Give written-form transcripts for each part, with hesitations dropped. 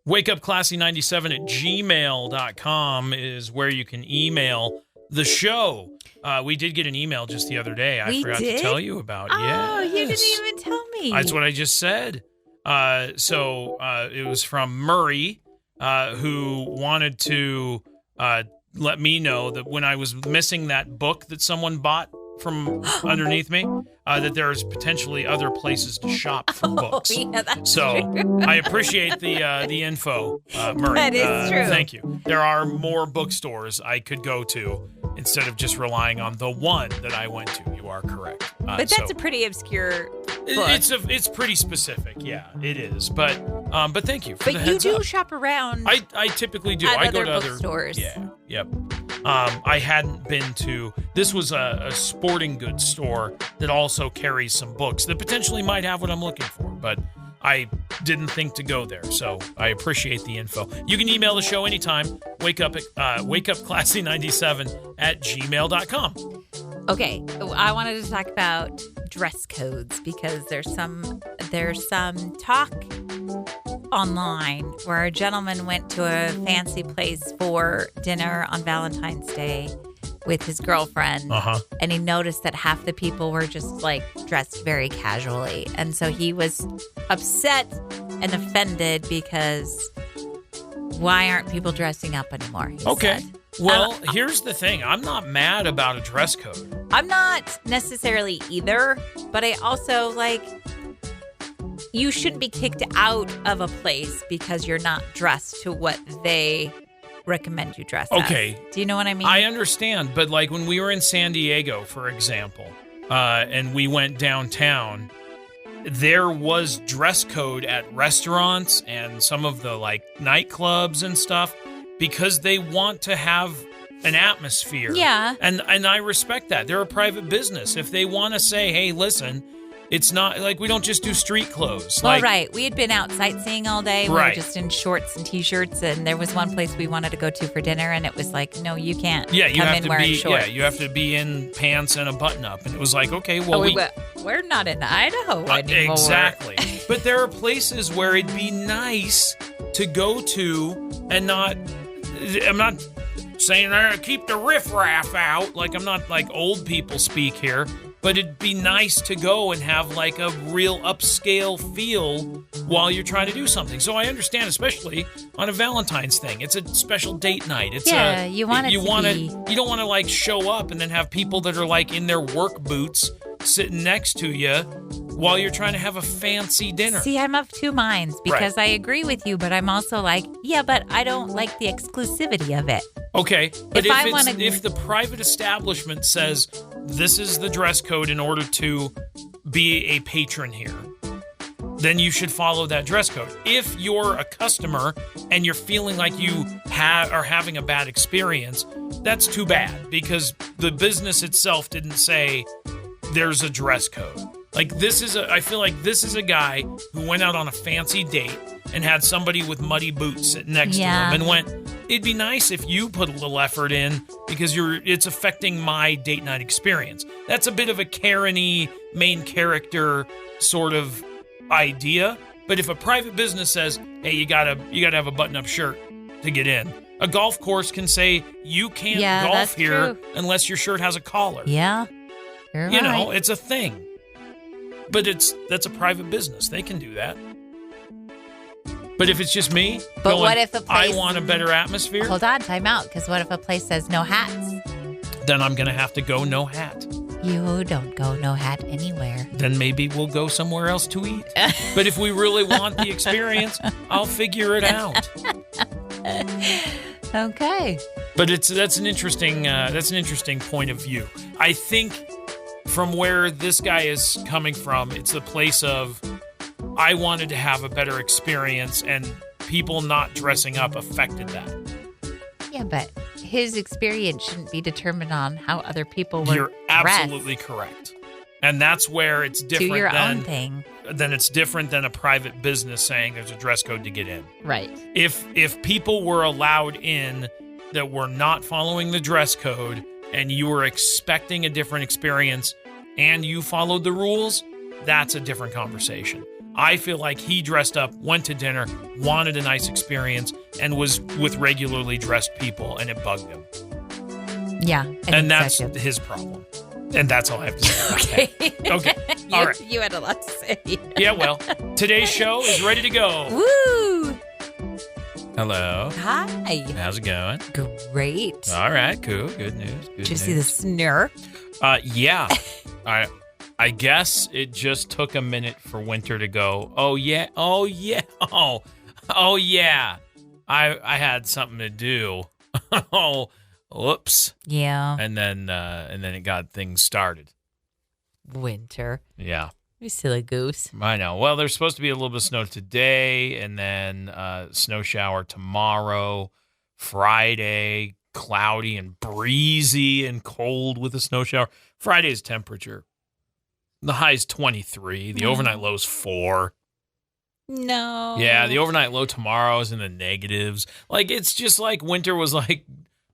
wakeupclassy97@gmail.com is where you can email the show. We did get an email just the other day. I forgot to tell you about. Oh, Yes. you didn't even tell me. That's what I just said. So it was from Murray, who wanted to let me know that when I was missing that book that someone bought from underneath me, that there's potentially other places to shop for books. Yeah, that's So true. I appreciate the info, Murray. That is true. Thank you. There are more bookstores I could go to instead of just relying on the one that I went to. You are correct. But that's a pretty obscure book. It's pretty specific. Yeah, it is. But thank you for the But you heads do up. shop around. I typically do. At I go other to other bookstores. Yeah. Yep. I hadn't been to. This was a sporting goods store that also carries some books that potentially might have what I'm looking for, but I didn't think to go there. So I appreciate the info. You can email the show anytime. wakeupclassy97@gmail.com. Okay, I wanted to talk about dress codes because there's some talk online where a gentleman went to a fancy place for dinner on Valentine's Day with his girlfriend, and he noticed that half the people were just like dressed very casually, and so he was upset and offended because why aren't people dressing up anymore? He said. Well, here's the thing. I'm not mad about a dress code. I'm not necessarily either, but I also you shouldn't be kicked out of a place because you're not dressed to what they recommend you dress as. Do you know what I mean? I understand, but like when we were in San Diego, for example, and we went downtown, there was dress code at restaurants and some of the like nightclubs and stuff because they want to have an atmosphere. Yeah. And I respect that. They're a private business. If they want to say, hey, listen, it's not like we don't just do street clothes. Well, right. We had been out sightseeing all day. We were Right. just in shorts and T-shirts, and there was one place we wanted to go to for dinner, and it was like, no, you can't you come have in to wearing be. shorts. Yeah, you have to be in pants and a button-up. And it was like, okay, well, we're not in Idaho anymore. Exactly. But there are places where it'd be nice to go to and not. I'm not saying keep the riffraff out. Like I'm not like old people speak here. But it'd be nice to go and have like a real upscale feel while you're trying to do something. So I understand, especially on a Valentine's thing. It's a special date night. It's you want it you to want be. You don't want to like show up and then have people that are like in their work boots sitting next to you while you're trying to have a fancy dinner. See, I'm of two minds because I agree with you, but I'm also like, yeah, but I don't like the exclusivity of it. Okay, but If if the private establishment says this is the dress code in order to be a patron here, then you should follow that dress code. If you're a customer and you're feeling like you are having a bad experience, that's too bad because the business itself didn't say there's a dress code. Like I feel like this is a guy who went out on a fancy date and had somebody with muddy boots sitting next to him and went, it'd be nice if you put a little effort in because it's affecting my date night experience. That's a bit of a Karen-y main character sort of idea. But if a private business says, hey, you gotta have a button-up shirt to get in, a golf course can say you can't golf here unless your shirt has a collar. Yeah. You know, it's a thing. But that's a private business. They can do that. But if it's just me, what if a place, I want a better atmosphere? Hold on, time out. Because what if a place says no hats? Then I'm going to have to go no hat. You don't go no hat anywhere. Then maybe we'll go somewhere else to eat. But if we really want the experience, I'll figure it out. Okay. But that's an interesting point of view. I think from where this guy is coming from, it's the place of I wanted to have a better experience, and people not dressing up affected that. Yeah, but his experience shouldn't be determined on how other people were You're absolutely correct. And that's where it's different Do your own thing. Then it's different than a private business saying there's a dress code to get in. Right. If people were allowed in that were not following the dress code and you were expecting a different experience and you followed the rules, that's a different conversation. I feel like he dressed up, went to dinner, wanted a nice experience, and was with regularly dressed people, and it bugged him. Yeah. And that's his problem. And that's all I have to say. Okay. All right. You had a lot to say. Yeah, well, today's show is ready to go. Woo! Hello. Hi. How's it going? Great. All right, cool. Good news. Did you see the snurr? Yeah. I guess it just took a minute for Winter to go, oh, yeah. Oh, yeah. I had something to do. Oh, whoops. Yeah. And then it got things started. Winter. Yeah. You silly goose. I know. Well, there's supposed to be a little bit of snow today, and then snow shower tomorrow, Friday, cloudy and breezy and cold with a snow shower. Friday's temperature. The high's 23. The overnight low's 4. No. Yeah, the overnight low tomorrow is in the negatives. Like, it's just like winter was like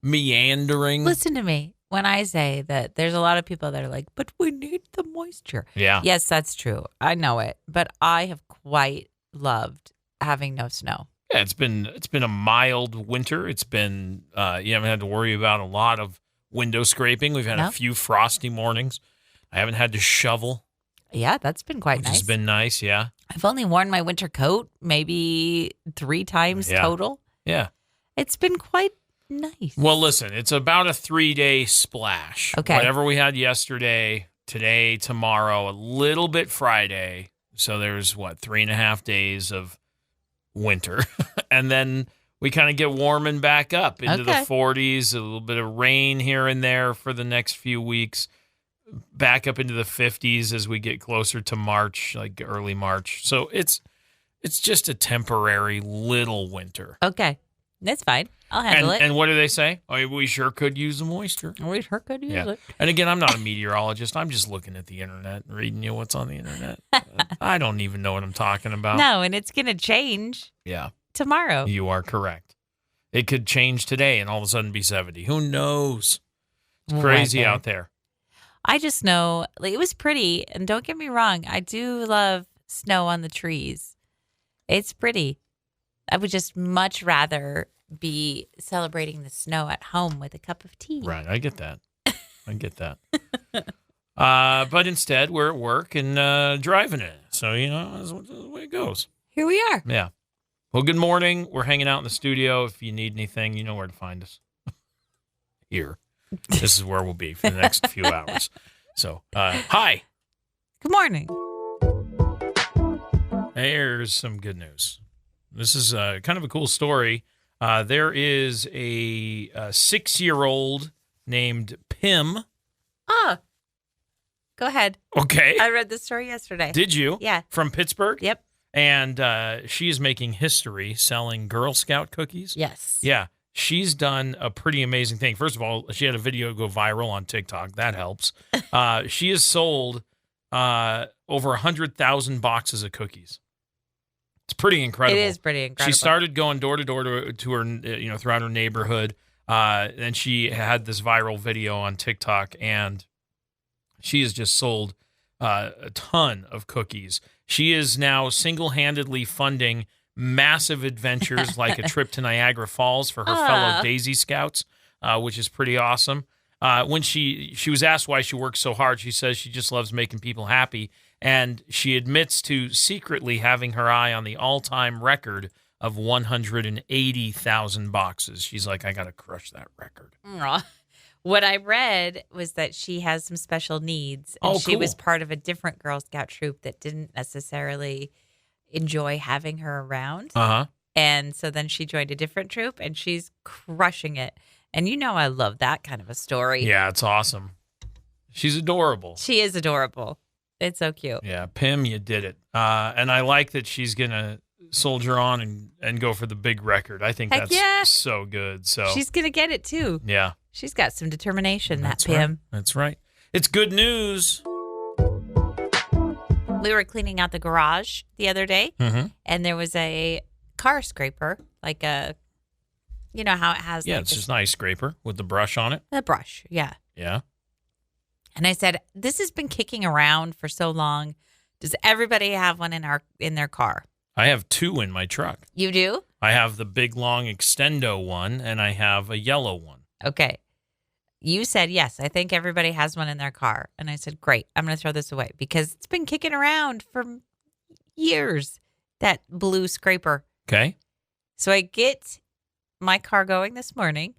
meandering. Listen to me. When I say that there's a lot of people that are like, but we need the moisture. Yeah. Yes, that's true. I know it. But I have quite loved having no snow. Yeah, it's been a mild winter. It's been you haven't had to worry about a lot of window scraping. We've had a few frosty mornings. I haven't had to shovel. Yeah, that's been quite nice. Which has been nice, yeah. I've only worn my winter coat maybe 3 times total. Yeah. It's been quite nice. Well, listen, it's about a 3-day splash. Okay. Whatever we had yesterday, today, tomorrow, a little bit Friday. So there's, 3.5 days of winter. And then we kind of get warming back up into the 40s, a little bit of rain here and there for the next few weeks. Back up into the 50s as we get closer to March, like early March. So it's just a temporary little winter. Okay. That's fine. I'll handle it. And what do they say? Oh, we sure could use the moisture. We sure could use it. And again, I'm not a meteorologist. I'm just looking at the internet and reading you what's on the internet. I don't even know what I'm talking about. No, and it's going to change tomorrow. You are correct. It could change today and all of a sudden be 70. Who knows? It's crazy out there. I just know it was pretty. And don't get me wrong, I do love snow on the trees. It's pretty. I would just much rather be celebrating the snow at home with a cup of tea. Right. I get that. But instead, we're at work and driving it. So, that's the way it goes. Here we are. Yeah. Well, good morning. We're hanging out in the studio. If you need anything, you know where to find us. Here. This is where we'll be for the next few hours. So, hi. Good morning. Here's some good news. This is kind of a cool story. There is a 6-year-old named Pim. Go ahead. Okay. I read the story yesterday. Did you? Yeah. From Pittsburgh? Yep. And she is making history selling Girl Scout cookies. Yes. Yeah. She's done a pretty amazing thing. First of all, she had a video go viral on TikTok. That helps. She has sold over 100,000 boxes of cookies. It's pretty incredible. It is pretty incredible. She started going door to door to her, throughout her neighborhood. And she had this viral video on TikTok, and she has just sold a ton of cookies. She is now single-handedly funding massive adventures like a trip to Niagara Falls for her fellow Daisy Scouts, which is pretty awesome. When she was asked why she works so hard, she says she just loves making people happy. And she admits to secretly having her eye on the all-time record of 180,000 boxes. She's like, I got to crush that record. What I read was that she has some special needs. And she was part of a different Girl Scout troop that didn't necessarily enjoy having her around. And so then she joined a different troop, and she's crushing it. And I love that kind of a story. Yeah, it's awesome. She's adorable. She is adorable. It's so cute. Yeah, Pim, you did it. And I like that she's going to soldier on and go for the big record. I think that's so good. So she's going to get it too. Yeah. She's got some determination, That's that Pim. Right. That's right. It's good news. We were cleaning out the garage the other day, and there was a car scraper, like a, how it has. Yeah, it's just an ice scraper with the brush on it. The brush, yeah. Yeah. And I said, this has been kicking around for so long. Does everybody have one in their car? I have 2 in my truck. You do? I have the big, long extendo one, and I have a yellow one. Okay. You said, yes, I think everybody has one in their car. And I said, great, I'm going to throw this away because it's been kicking around for years, that blue scraper. Okay. So I get my car going this morning,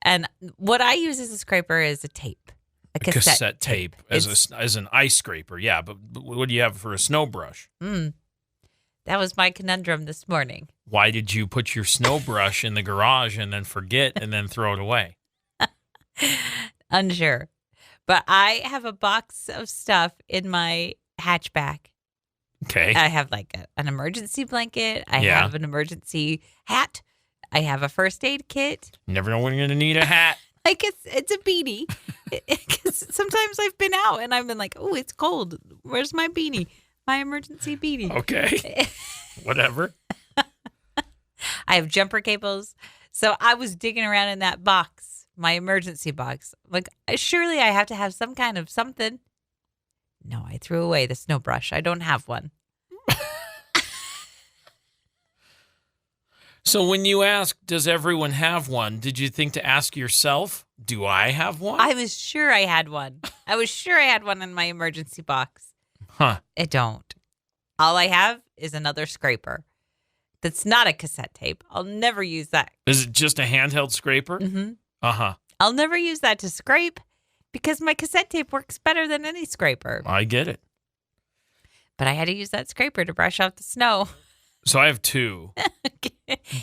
and what I use as a scraper is a tape. A cassette tape as an ice scraper, yeah. But what do you have for a snow brush? That was my conundrum this morning. Why did you put your snow brush in the garage and then forget and then throw it away? Unsure. But I have a box of stuff in my hatchback. Okay. I have like an emergency blanket. I have an emergency hat. I have a first aid kit. You never know when you're going to need a hat. Like it's a beanie. Because sometimes I've been out and I've been like, oh, it's cold. Where's my beanie? My emergency beanie. Okay. Whatever. I have jumper cables. So I was digging around in that box, my emergency box. Like, surely I have to have some kind of something. No, I threw away the snow brush. I don't have one. So when you ask, does everyone have one, did you think to ask yourself, do I have one? I was sure I had one. I was sure I had one in my emergency box. Huh. I don't. All I have is another scraper. That's not a cassette tape. I'll never use that. Is it just a handheld scraper? Mm-hmm. Uh-huh. I'll never use that to scrape because my cassette tape works better than any scraper. I get it. But I had to use that scraper to brush off the snow. So I have 2.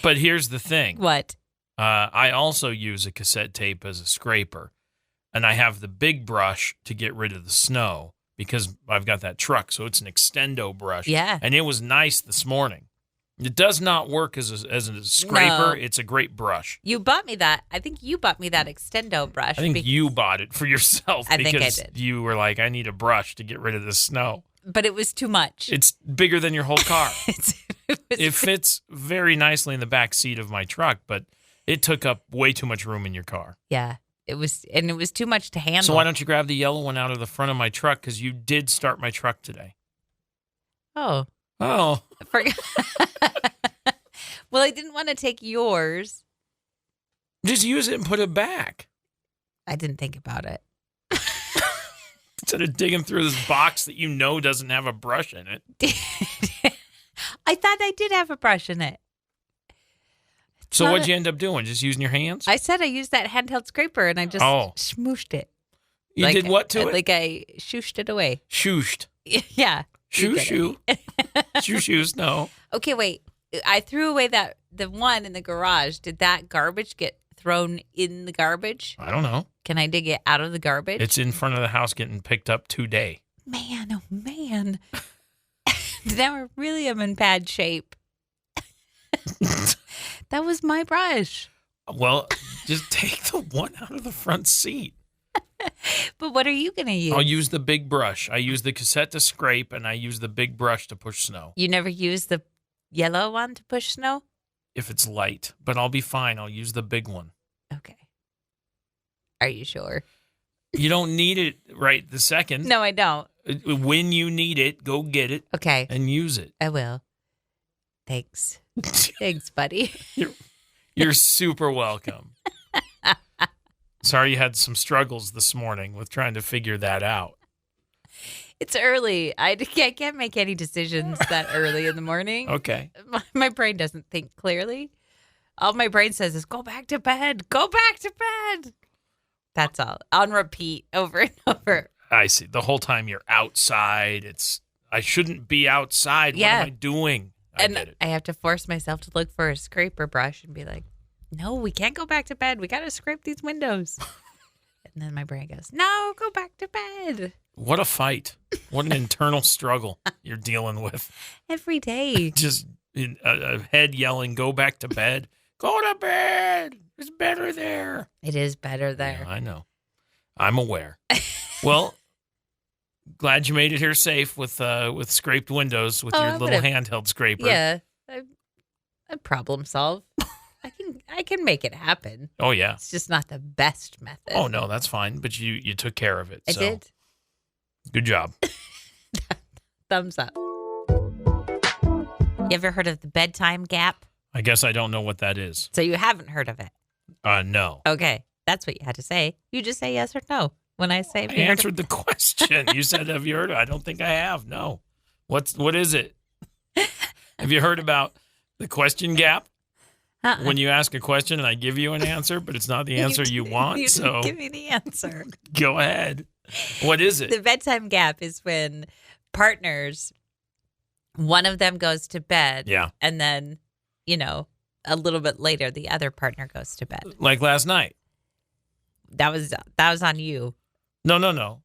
But here's the thing. What? I also use a cassette tape as a scraper. And I have the big brush to get rid of the snow because I've got that truck. So it's an extendo brush. Yeah. And it was nice this morning. It does not work as a scraper. No. It's a great brush. You bought me that. I think you bought me that extendo brush. I think you bought it for yourself I think I because did. you were like, I need a brush to get rid of the snow. But it was too much. It's bigger than your whole car. It It fits very nicely in the back seat of my truck, but it took up way too much room in your car. Yeah, it was too much to handle. So why don't you grab the yellow one out of the front of my truck? Because you did start my truck today. Oh. Oh. Well, I didn't want to take yours. Just use it and put it back. I didn't think about it. Instead of digging through this box that you know doesn't have a brush in it. I thought I did have a brush in it. So what'd you end up doing? Just using your hands? I said I used that handheld scraper and I just smooshed it. You did what to it? Like I shooshed it away. Shooshed. Yeah. Shoo. Shoo, no. Okay, wait. I threw away the one in the garage. Did that garbage get thrown in the garbage? I don't know. Can I dig it out of the garbage? It's in front of the house getting picked up today. Man, oh man. Now I really am in bad shape. That was my brush. Well, just take the one out of the front seat. But what are you going to use? I'll use the big brush. I use the cassette to scrape, and I use the big brush to push snow. You never use the yellow one to push snow? If it's light. But I'll be fine. I'll use the big one. Okay. Are you sure? You don't need it right the second. No, I don't. When you need it, go get it. Okay. And use it. I will. Thanks. Thanks, buddy. You're super welcome. Sorry you had some struggles this morning with trying to figure that out. It's early. I can't make any decisions that early in the morning. Okay. My brain doesn't think clearly. All my brain says is go back to bed. Go back to bed. That's all. On repeat over and over. I see. The whole time you're outside. I shouldn't be outside. Yeah. What am I doing? I have to force myself to look for a scraper brush and be like, no, we can't go back to bed. We got to scrape these windows. And then my brain goes, no, go back to bed. What a fight. What an internal struggle you're dealing with. Every day. Just a head yelling, go back to bed. Go to bed. It's better there. It is better there. Yeah, I know. I'm aware. Well, glad you made it here safe with scraped windows with your little handheld scraper. Yeah. I problem solve. I can make it happen. Oh, yeah. It's just not the best method. Oh, no, that's fine. But you took care of it. I So. did. Good job. thumbs up. You ever heard of the bedtime gap? I guess I don't know what that is. So you haven't heard of it? No. Okay. That's what you had to say. You just say yes or no. When I say I answered the question. You said, have you heard of it? I don't think I have. No. What is it? Have you heard about the question gap? When you ask a question and I give you an answer, but it's not the answer you want. You so give me the answer. Go ahead. What is it? The bedtime gap is when partners, one of them goes to bed. Yeah. And then, a little bit later, the other partner goes to bed. Like last night. That was on you. No.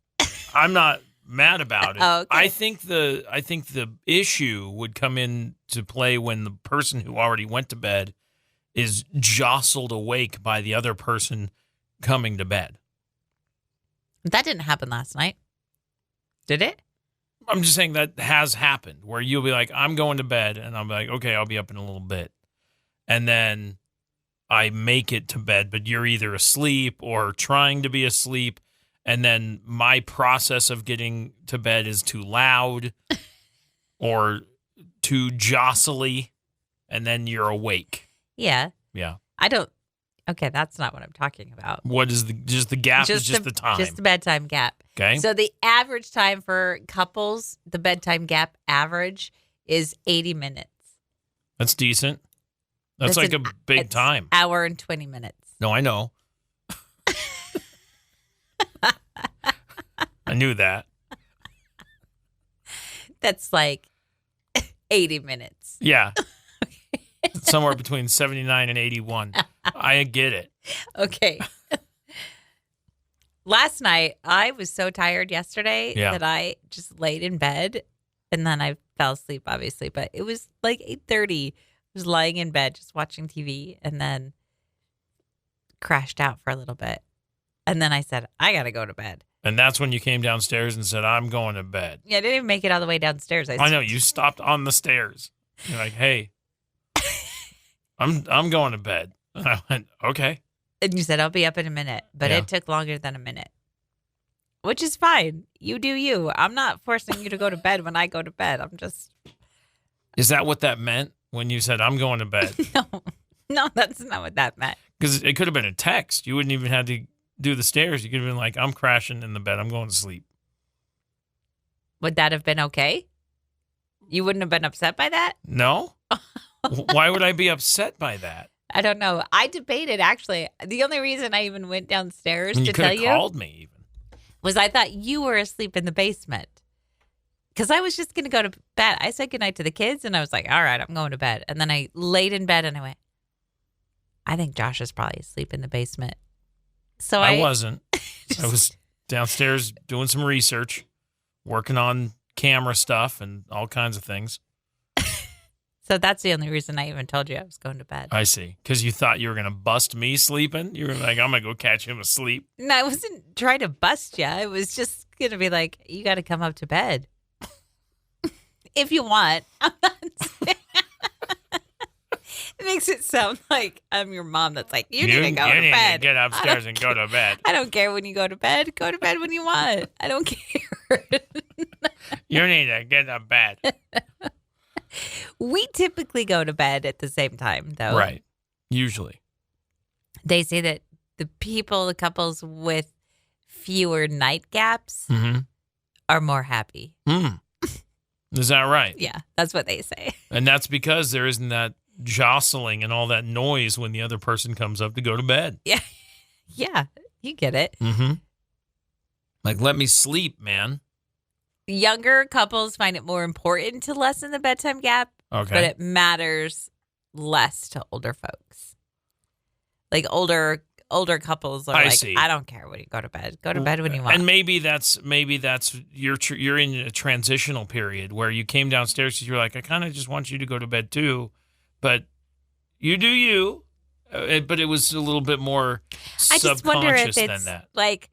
I'm not mad about it. Oh, okay. I think the issue would come into play when the person who already went to bed is jostled awake by the other person coming to bed. That didn't happen last night. Did it? I'm just saying that has happened where you'll be like, I'm going to bed, and I'm like, okay, I'll be up in a little bit. And then I make it to bed, but you're either asleep or trying to be asleep. And then my process of getting to bed is too loud or too jostly. And then you're awake. Yeah. Yeah. Okay, that's not what I'm talking about. What is the gap is just the time. Just the bedtime gap. Okay. So the average time for couples, the bedtime gap average is 80 minutes. That's decent. That's like a big time. Hour and 20 minutes. No, I know. I knew that. That's like 80 minutes. Yeah. Somewhere between 79 and 81. I get it. Okay. Last night, I was so tired yesterday that I just laid in bed and then I fell asleep, obviously. But it was like 8:30. I was lying in bed just watching TV and then crashed out for a little bit. And then I said, I got to go to bed. And that's when you came downstairs and said, I'm going to bed. Yeah, I didn't even make it all the way downstairs. I know. You stopped on the stairs. You're like, hey, I'm going to bed. And I went, okay. And you said, I'll be up in a minute. But it took longer than a minute, which is fine. You do you. I'm not forcing you to go to bed when I go to bed. I'm just. Is that what that meant when you said, I'm going to bed? No, that's not what that meant. Because it could have been a text. You wouldn't even have to do the stairs. You could have been like, I'm crashing in the bed. I'm going to sleep. Would that have been okay? You wouldn't have been upset by that? No. Why would I be upset by that? I don't know. I debated, actually. The only reason I even went downstairs to tell you. You could have called me even. Was I thought you were asleep in the basement. Because I was just going to go to bed. I said goodnight to the kids and I was like, all right, I'm going to bed. And then I laid in bed and I went, I think Josh is probably asleep in the basement. So I wasn't. I was downstairs doing some research, working on camera stuff and all kinds of things. So that's the only reason I even told you I was going to bed. I see. Because you thought you were going to bust me sleeping? You were like, I'm going to go catch him asleep. No, I wasn't trying to bust you. I was just going to be like, you got to come up to bed. If you want. I'm not saying. It makes it sound like I'm your mom that's like, you need to go to bed. Get upstairs and go to bed. I don't care when you go to bed. Go to bed when you want. I don't care. You need to get to bed. We typically go to bed at the same time, though. Right. Usually. They say that the couples with fewer night gaps are more happy. Is that right? Yeah, that's what they say. And that's because there isn't that jostling and all that noise when the other person comes up to go to bed. Yeah. Yeah, you get it. Like, let me sleep, man. Younger couples find it more important to lessen the bedtime gap, but it matters less to older folks. Like older couples are I don't care when you go to bed. Go to bed when you want. And maybe that's you're in a transitional period where you came downstairs because you're like, I kind of just want you to go to bed too, but you do you. But it was a little bit more I just wonder if subconscious it's than that. like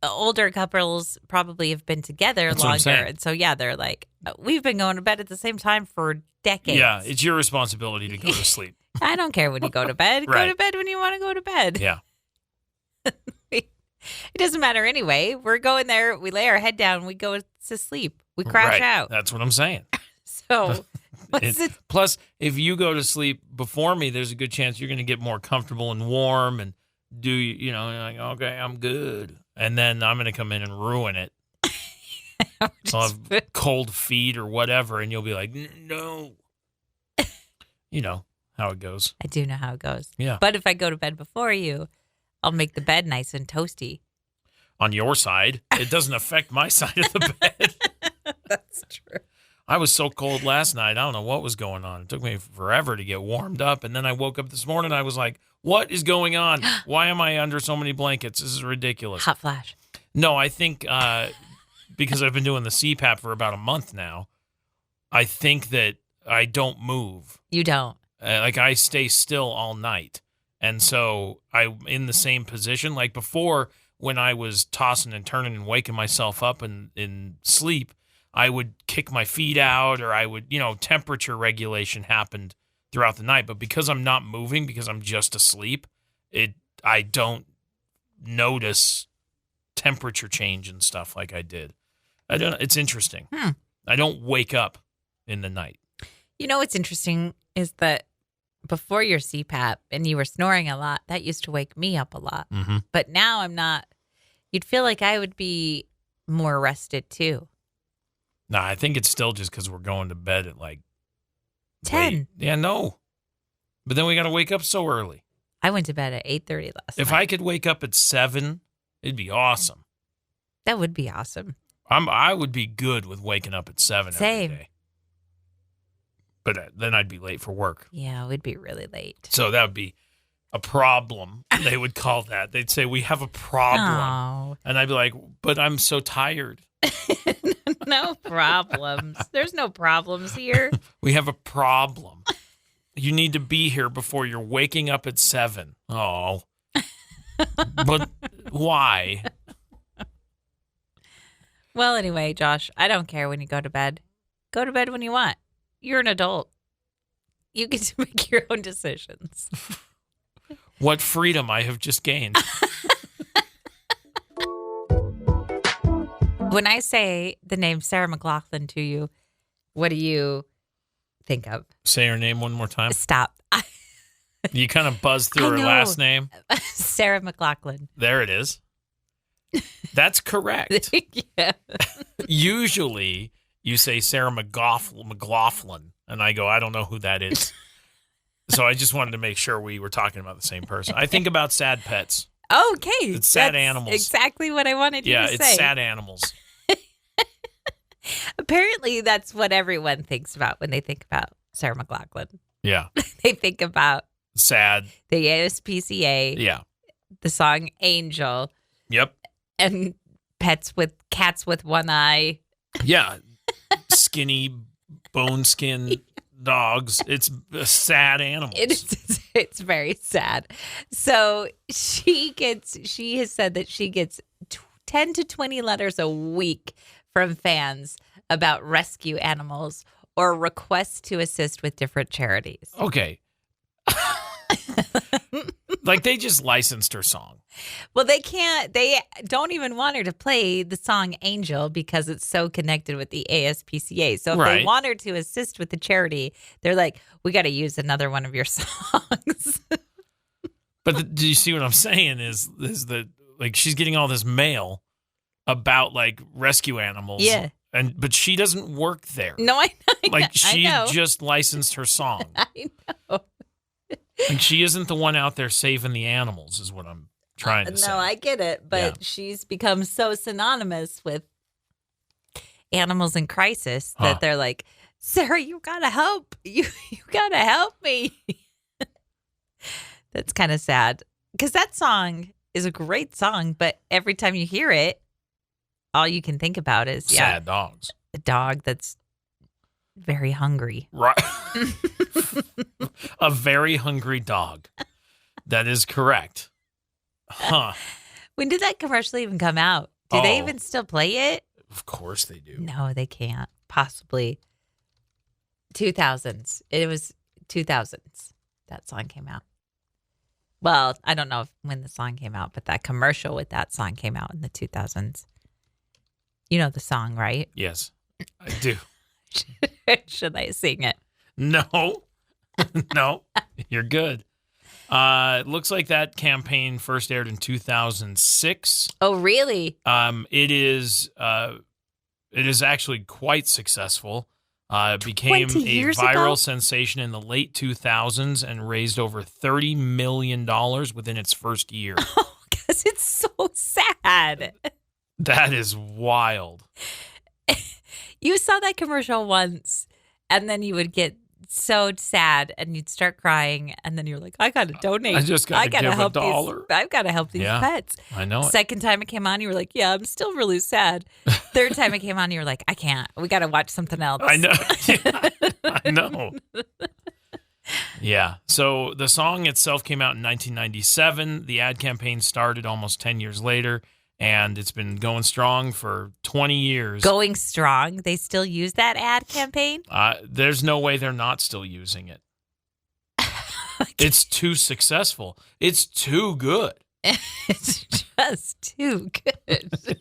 older couples probably have been together longer, and so they're like, we've been going to bed at the same time for decades. Yeah, it's your responsibility to go to sleep. I don't care when you go to bed. Right. Go to bed when you want to go to bed. Yeah. It doesn't matter anyway. We're going there. We lay our head down. We go to sleep. We crash Right. out. That's what I'm saying. So what's it? Plus, if you go to sleep before me, there's a good chance you're going to get more comfortable and warm and you're like, okay, I'm good. And then I'm going to come in and ruin it. So I'll have cold feet or whatever, and you'll be like, no. You know how it goes. I do know how it goes. Yeah. But if I go to bed before you, I'll make the bed nice and toasty. On your side, it doesn't affect my side of the bed. That's true. I was so cold last night. I don't know what was going on. It took me forever to get warmed up. And then I woke up this morning. I was like, what is going on? Why am I under so many blankets? This is ridiculous. Hot flash. No, I think because I've been doing the CPAP for about a month now, I think that I don't move. You don't. Like I stay still all night. And so I'm in the same position. Like before, when I was tossing and turning and waking myself up in sleep, I would kick my feet out or I would, temperature regulation happened throughout the night. But because I'm not moving, because I'm just asleep, I don't notice temperature change and stuff like I did. It's interesting. I don't wake up in the night. You know what's interesting is that before your CPAP and you were snoring a lot, that used to wake me up a lot. Mm-hmm. But now I'm not. You'd feel like I would be more rested too. No, I think it's still just because we're going to bed at like 10. late. Yeah, no. But then we got to wake up so early. I went to bed at 8:30 last If night. I could wake up at 7, it'd be awesome. That would be awesome. I would be good with waking up at 7 Same. every day. But then I'd be late for work. Yeah, we'd be really late. So that would be a problem. They would call that. They'd say, we have a problem. Oh, And I'd be like, but I'm so tired. no problems. There's no problems here. We have a problem. You need to be here before you're waking up at 7. Oh. But why? Well, anyway, Josh, I don't care when you go to bed. Go to bed when you want. You're an adult. You get to make your own decisions. What freedom I have just gained. When I say the name Sarah McLachlan to you, what do you think of? Say her name one more time. Stop. You kind of buzzed through I her know. last name. Sarah McLachlan. There it is. That's correct. Yeah. Usually you say Sarah McLachlan, and I go, I don't know who that is. So I just wanted to make sure we were talking about the same person. I think about sad pets. Okay. It's sad That's animals. Exactly what I wanted you to say. Yeah, it's sad animals. Apparently, that's what everyone thinks about when they think about Sarah McLachlan. Yeah. They think about Sad. the ASPCA, Yeah. the song Angel, Yep. and cats with one eye. Yeah. Skinny, bone skin dogs. It's sad animals. It's very sad. So she has said that she gets 10 to 20 letters a week from fans about rescue animals or requests to assist with different charities. Okay. Like they just licensed her song. Well, they don't even want her to play the song Angel because it's so connected with the ASPCA. So if Right. they want her to assist with the charity, they're like, we got to use another one of your songs. But do you see what I'm saying is that like she's getting all this mail about like rescue animals. Yeah. But she doesn't work there. No, I know. Like she I know. just licensed her song. I know. Like she isn't the one out there saving the animals is what I'm trying to say. No, I get it. But Yeah. she's become so synonymous with animals in crisis that Huh. they're like, Sarah, you got to help. You got to help me. That's kind of sad because that song is a great song. But every time you hear it, all you can think about is Sad dogs. a dog that's very hungry. Right. A very hungry dog. That is correct. Huh. When did that commercial even come out? Do they Oh. even still play it? Of course they do. No, they can't. Possibly 2000s. It was 2000s that song came out. Well, I don't know when the song came out, but that commercial with that song came out in the 2000s. You know the song, right? Yes. I do. Should I sing it? No. No. You're good. It looks like that campaign first aired in 2006. Oh, really? It is actually quite successful. It became 20 a years viral ago? sensation in the late 2000s and raised over $30 million within its first year. Oh, because it's so sad. That is wild. You saw that commercial once, and then you would get so sad, and you'd start crying, and then you're like, I got to donate. I just got to give help $1. I've got to help these pets. I know it. Second time it came on, you were like, yeah, I'm still really sad. Third time it came on, you were like, I can't. We got to watch something else. I know. I know. Yeah. So the song itself came out in 1997. The ad campaign started almost 10 years later, and it's been going strong for 20 years. Going strong. They still use that ad campaign? There's no way they're not still using it. It's too successful. It's too good. It's just too good.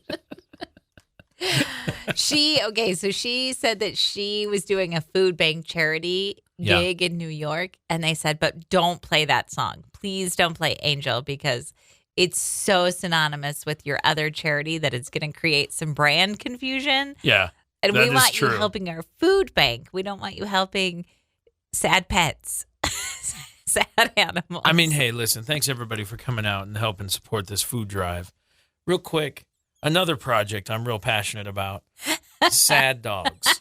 So she said that she was doing a food bank charity gig in New York, and they said, but don't play that song. Please don't play Angel, because it's so synonymous with your other charity that it's going to create some brand confusion. Yeah. And we want you helping our food bank. We don't want you helping sad pets, sad animals. I mean, hey, listen, thanks everybody for coming out and helping support this food drive. Real quick, another project I'm real passionate about, sad dogs.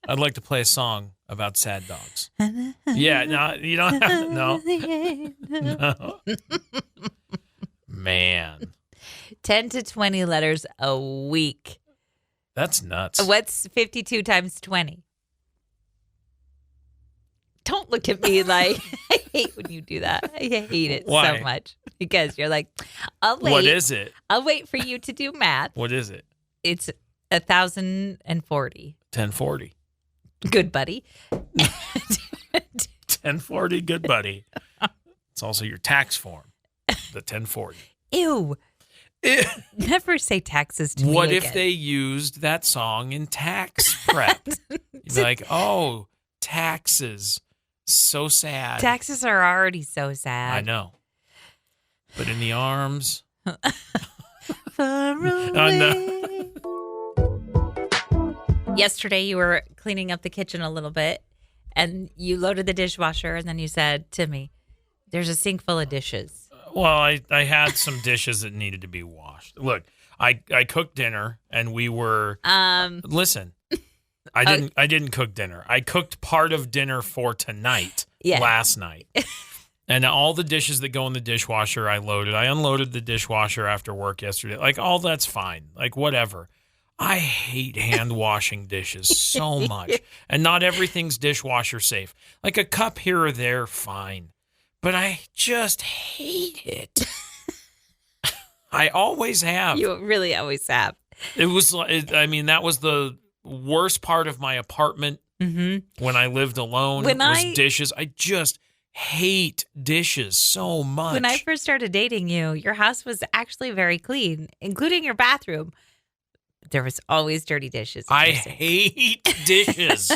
I'd like to play a song about sad dogs. Yeah, no, you don't have to. No. Man. 10 to 20 letters a week. That's nuts. What's 52 times 20? Don't look at me like, I hate when you do that. I hate it so much. Because you're like, I'll wait. What is it? I'll wait for you to do math. What is it? It's 1,040. 1040. Good buddy. 1040, good buddy. It's also your tax form, the 1040. Ew. Never say taxes to me What again. if they used that song in tax prep? You'd be like, oh, taxes. So sad. Taxes are already so sad. I know. But in the arms. Far away. Oh, no. Yesterday, you were cleaning up the kitchen a little bit, and you loaded the dishwasher, and then you said to me, there's a sink full of dishes. Well, I had some dishes that needed to be washed. Look, I cooked dinner, and we were listen. I didn't cook dinner. I cooked part of dinner for tonight last night. And all the dishes that go in the dishwasher I loaded. I unloaded the dishwasher after work yesterday. Like, all that's fine. Like, whatever. I hate hand washing dishes so much. And not everything's dishwasher safe. Like a cup here or there, fine. But I just hate it. I always have. You really always have. It was, that was the worst part of my apartment when I lived alone. Was dishes. I just hate dishes so much. When I first started dating you, your house was actually very clean, including your bathroom. There was always dirty dishes. I hate dishes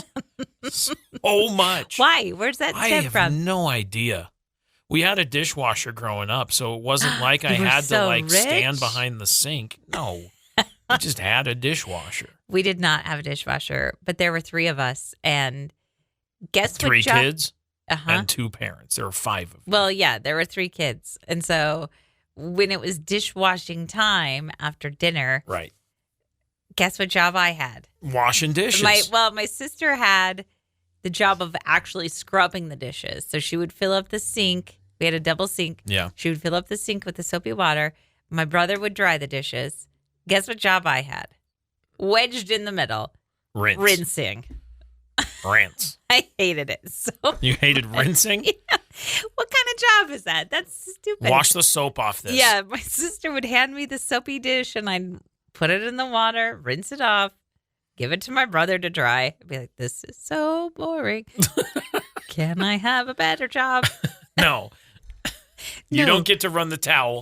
so much. Why? Where's that stem from? I have no idea. We had a dishwasher growing up, so it wasn't like I had to stand behind the sink. No, we just had a dishwasher. We did not have a dishwasher, but there were 3 of us, and guess what? 3 kids and 2 parents. There were 5 of them. Well, yeah, there were 3 kids, and so when it was dishwashing time after dinner, right? Guess what job I had? Washing dishes. My sister had the job of actually scrubbing the dishes. So she would fill up the sink. We had a double sink. Yeah. She would fill up the sink with the soapy water. My brother would dry the dishes. Guess what job I had? Wedged in the middle. Rinsing. Rinse. I hated it so You hated rinsing? Yeah. What kind of job is that? That's stupid. Wash the soap off this. Yeah, my sister would hand me the soapy dish, and I'd put it in the water, rinse it off, give it to my brother to dry. I'd be like, this is so boring. Can I have a better job? No. You don't get to run the towel,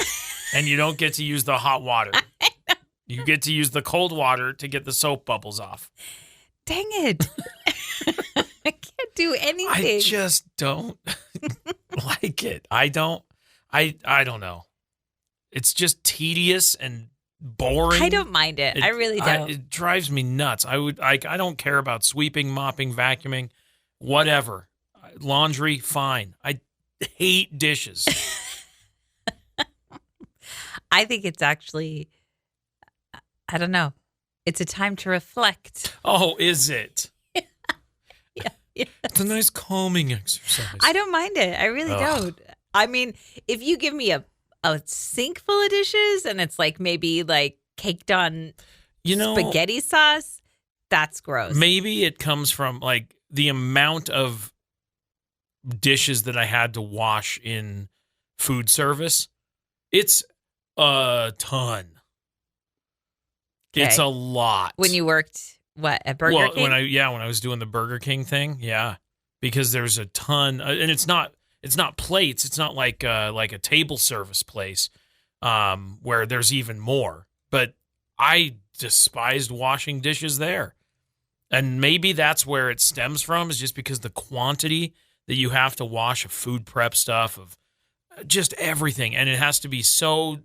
and you don't get to use the hot water. You get to use the cold water to get the soap bubbles off. Dang it. I can't do anything. I just don't like it. I don't know. It's just tedious and boring. I don't mind it. I really don't. It drives me nuts. I don't care about sweeping, mopping, vacuuming, whatever. Laundry, fine. I hate dishes. I think it's actually, I don't know. It's a time to reflect. Oh, is it? Yeah. It's a nice calming exercise. I don't mind it. I really don't. I mean, if you give me a sink full of dishes and it's like maybe like caked on spaghetti sauce, that's gross. Maybe it comes from like the amount of dishes that I had to wash in food service. It's a ton. Okay. It's a lot. When you worked at Burger King? When I was doing the Burger King thing, yeah, because there's a ton, and it's not plates. It's not like a table service place where there's even more. But I despised washing dishes there, and maybe that's where it stems from. Is just because the quantity that you have to wash of food prep stuff, of just everything, and it has to be so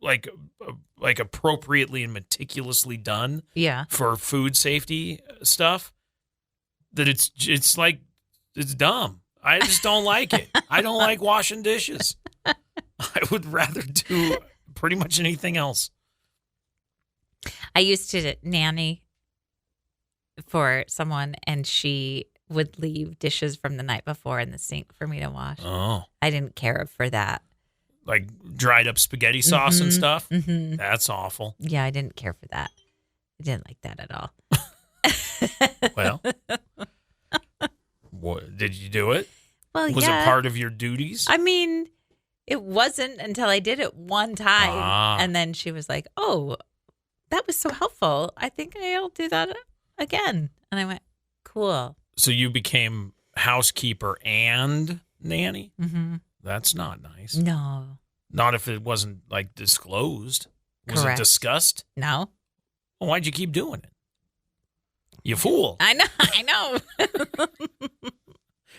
like appropriately and meticulously done for food safety stuff that it's dumb. I just don't like it. I don't like washing dishes. I would rather do pretty much anything else. I used to nanny for someone, and she would leave dishes from the night before in the sink for me to wash. Oh. I didn't care for that. Like dried up spaghetti sauce and stuff? Mm-hmm. That's awful. Yeah, I didn't care for that. I didn't like that at all. Well, did you do it? Well, Was it part of your duties? I mean, it wasn't until I did it one time. And then she was like, oh, that was so helpful. I think I'll do that again. And I went, cool. So you became housekeeper and nanny? Mm-hmm. That's not nice. No. Not if it wasn't like disclosed. Was Correct. it discussed? No. Well, why'd you keep doing it? You fool. I know.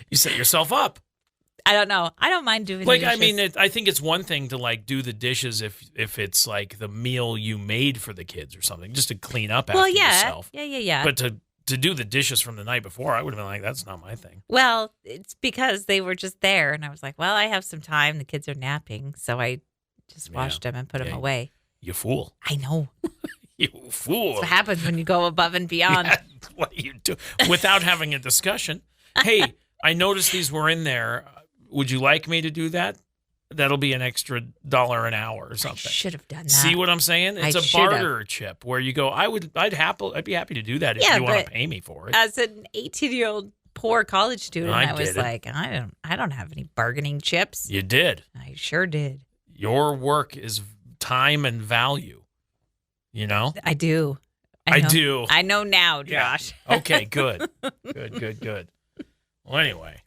You set yourself up. I don't know. I don't mind doing like dishes. I mean, I think it's one thing to like do the dishes if it's like the meal you made for the kids or something, just to clean up after yourself. Yeah. But to do the dishes from the night before, I would have been like, that's not my thing. Well, it's because they were just there, and I was like, well, I have some time. The kids are napping, so I just washed them and put them away. You fool. I know. You fool. That's what happens when you go above and beyond. Yeah, what do you do? Without having a discussion. Hey, I noticed these were in there. Would you like me to do that? That'll be an extra $1 an hour or something. I should have done that. See what I'm saying? It's a barter chip where you go, I'd be happy to do that if you want to pay me for it. As an 18-year-old poor college student, I was like, I don't have any bargaining chips. You did. I sure did. Your work is time and value. You know? I do. I do. I know now, Josh. Yeah. Okay, good. Good. Well, anyway.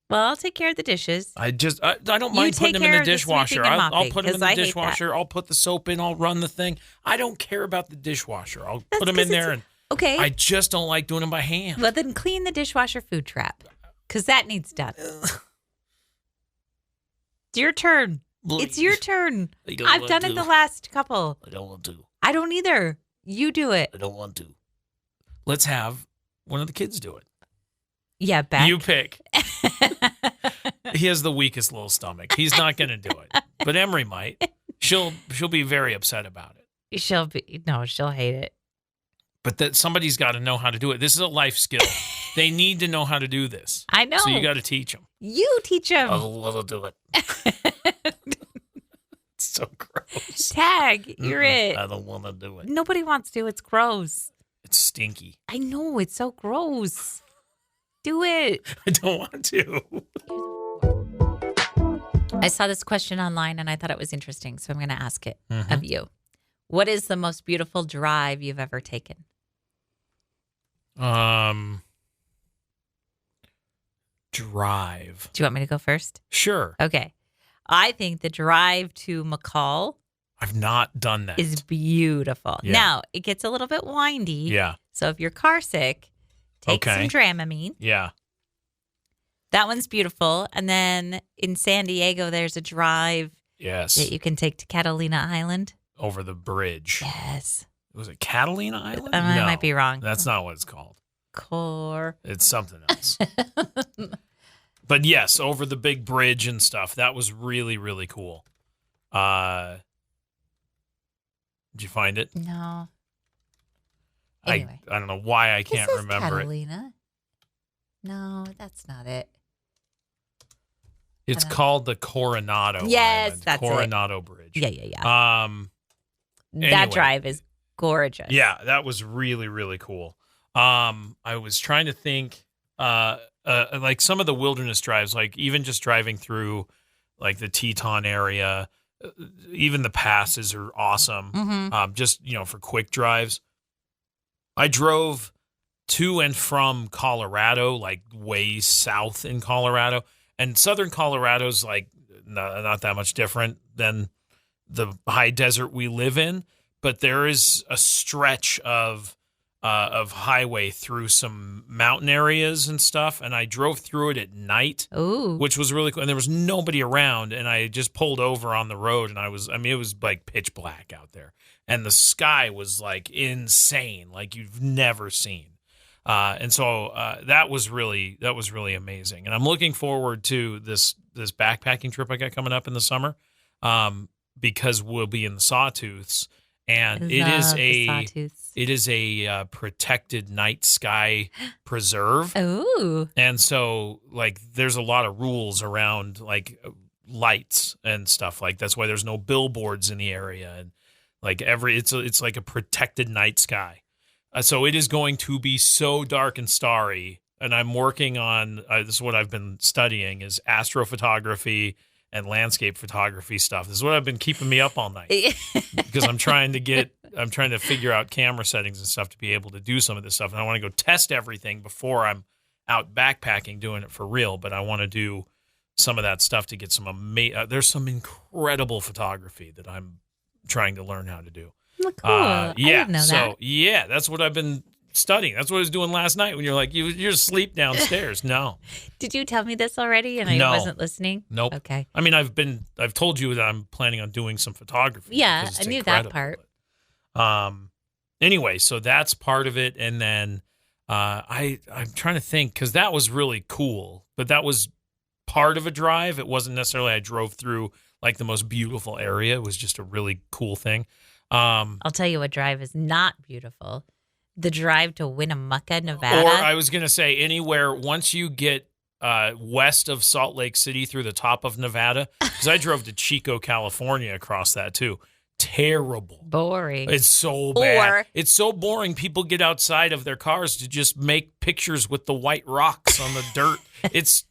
Well, I'll take care of the dishes. I don't mind putting them in the dishwasher. I'll put them in the dishwasher. I'll put the soap in. I'll run the thing. I don't care about the dishwasher. I'll put them in there. Okay. I just don't like doing them by hand. Well, then clean the dishwasher food trap, because that needs done. It's your turn. It's your turn. I've done it the last couple. I don't want to. I don't either. You do it. I don't want to. Let's have one of the kids do it. Yeah, Beck. You pick. He has the weakest little stomach. He's not going to do it. But Emery might. She'll be very upset about it. She'll hate it. But that somebody's got to know how to do it. This is a life skill. They need to know how to do this. I know. So you got to teach them. You teach them. I'll do it. It's so gross. Tag, you're it. I don't want to do it. Nobody wants to. It's gross. It's stinky. I know. It's so gross. Do it. I don't want to. I saw this question online and I thought it was interesting, so I'm going to ask it of you. What is the most beautiful drive you've ever taken? Drive. Do you want me to go first? Sure. Okay. I think the drive to McCall I've not done that. is beautiful. Yeah. Now, it gets a little bit windy. Yeah. So if you're car sick, take some Dramamine. Yeah. That one's beautiful. And then in San Diego, there's a drive Yes. that you can take to Catalina Island. Over the bridge. Yes. Was it Catalina Island? I might be wrong. That's not what it's called. Core. It's something else. But yes, over the big bridge and stuff. That was really, really cool. Did you find it? No. Anyway. I don't know why I can't remember Catalina. No, that's not it. It's called the Coronado Yes, Island. that's Coronado Bridge. Yeah. Anyway. That drive is gorgeous. Yeah, that was really, really cool. I was trying to think, like some of the wilderness drives, like even just driving through like the Teton area, even the passes are awesome. Mm-hmm. Just, for quick drives. I drove to and from Colorado, like way south in Colorado. And southern Colorado's like not that much different than the high desert we live in, but there is a stretch of highway through some mountain areas and stuff, and I drove through it at night, which was really cool. And there was nobody around, and I just pulled over on the road, and it was like pitch black out there, and the sky was like insane, like you've never seen. And so that was really amazing. And I'm looking forward to this backpacking trip I got coming up in the summer, because we'll be in the Sawtooths, and it is a protected night sky preserve. Ooh. And so like there's a lot of rules around like lights and stuff. Like that's why there's no billboards in the area, and like it's like a protected night sky. So it is going to be so dark and starry, and I'm working on this is what I've been studying is astrophotography and landscape photography stuff. This is what I've been keeping me up all night because I'm trying to figure out camera settings and stuff to be able to do some of this stuff, and I want to go test everything before I'm out backpacking doing it for real. But I want to do some of that stuff to get some there's some incredible photography that I'm trying to learn how to do. Cool. I didn't know that. Yeah, that's what I've been studying. That's what I was doing last night when you're like, you're asleep downstairs. No. Did you tell me this already and I wasn't listening? Nope. Okay. I mean, I've told you that I'm planning on doing some photography. Yeah, I knew that part. Anyway, so that's part of it. And then I'm trying to think, because that was really cool, but that was part of a drive. It wasn't necessarily I drove through like the most beautiful area. It was just a really cool thing. I'll tell you what drive is not beautiful. The drive to Winnemucca, Nevada. Or I was going to say anywhere once you get west of Salt Lake City through the top of Nevada, because I drove to Chico, California across that too. Terrible. Boring. It's so bad. It's so boring. People get outside of their cars to just make pictures with the white rocks on the dirt. It's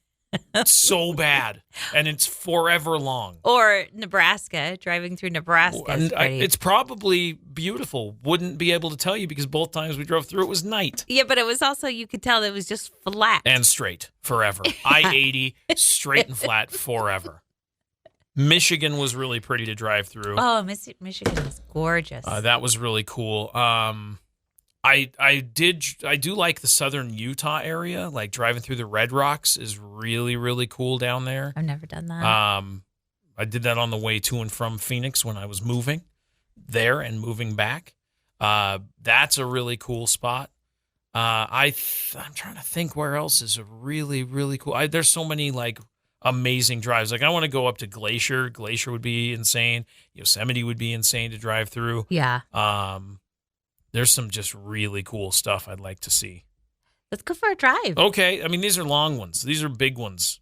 so bad, and it's forever long. Or Nebraska, driving through Nebraska. It's probably beautiful. Wouldn't be able to tell you because both times we drove through it was night. Yeah, but it was also, you could tell it was just flat. And straight forever. I-80, straight and flat forever. Michigan was really pretty to drive through. Oh, Michigan is gorgeous. That was really cool. I do like the southern Utah area. Like driving through the Red Rocks is really, really cool down there. I've never done that. I did that on the way to and from Phoenix when I was moving there and moving back. That's a really cool spot. I'm trying to think where else is a really, really cool. There's so many like amazing drives. Like I want to go up to Glacier. Glacier would be insane. Yosemite would be insane to drive through. Yeah. There's some just really cool stuff I'd like to see. Let's go for a drive. Okay. I mean, these are long ones. These are big ones.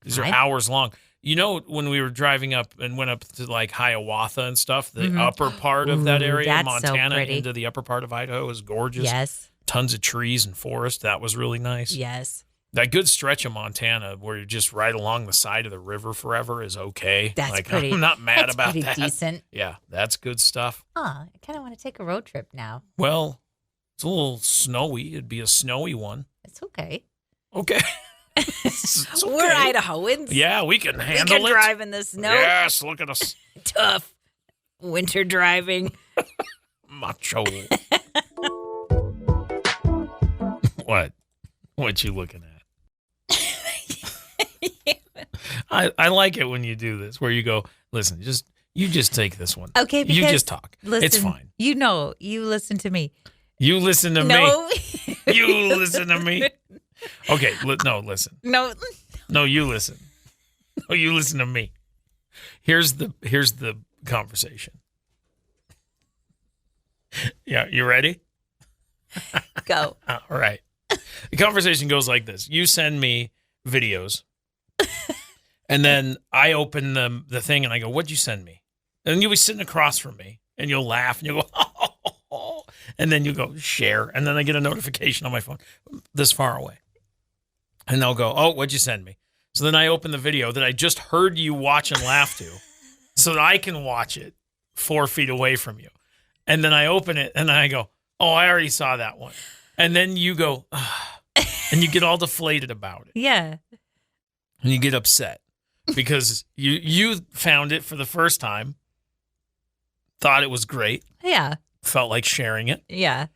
These are hours long. When we were driving up and went up to like Hiawatha and stuff, the upper part of that area, Montana, into the upper part of Idaho is gorgeous. Yes. Tons of trees and forest. That was really nice. Yes. That good stretch of Montana where you're just right along the side of the river forever is okay. That's pretty. I'm not mad about that. That's pretty decent. Yeah, that's good stuff. I kind of want to take a road trip now. Well, it's a little snowy. It'd be a snowy one. It's okay. Okay. It's okay. We're Idahoans. Yeah, we can handle it. We can drive in the snow. Yes, look at us. Tough. Winter driving. Macho. What you looking at? I like it when you do this, where you go, listen, you just take this one. Okay, because you just talk. Listen, it's fine. You listen to me. You listen to No. me. You listen to me. Okay, listen. No, you listen. No, you listen to me. Here's the conversation. Yeah, you ready? go. All right. The conversation goes like this. You send me videos, and then I open the thing, and I go, what'd you send me? And you'll be sitting across from me, and you'll laugh, and you'll go, oh, and then you go, share, and then I get a notification on my phone this far away. And they'll go, oh, what'd you send me? So then I open the video that I just heard you watch and laugh to so that I can watch it 4 feet away from you. And then I open it, and I go, oh, I already saw that one. And then you go, and you get all deflated about it. Yeah. And you get upset because you found it for the first time, thought it was great. Yeah. Felt like sharing it. Yeah.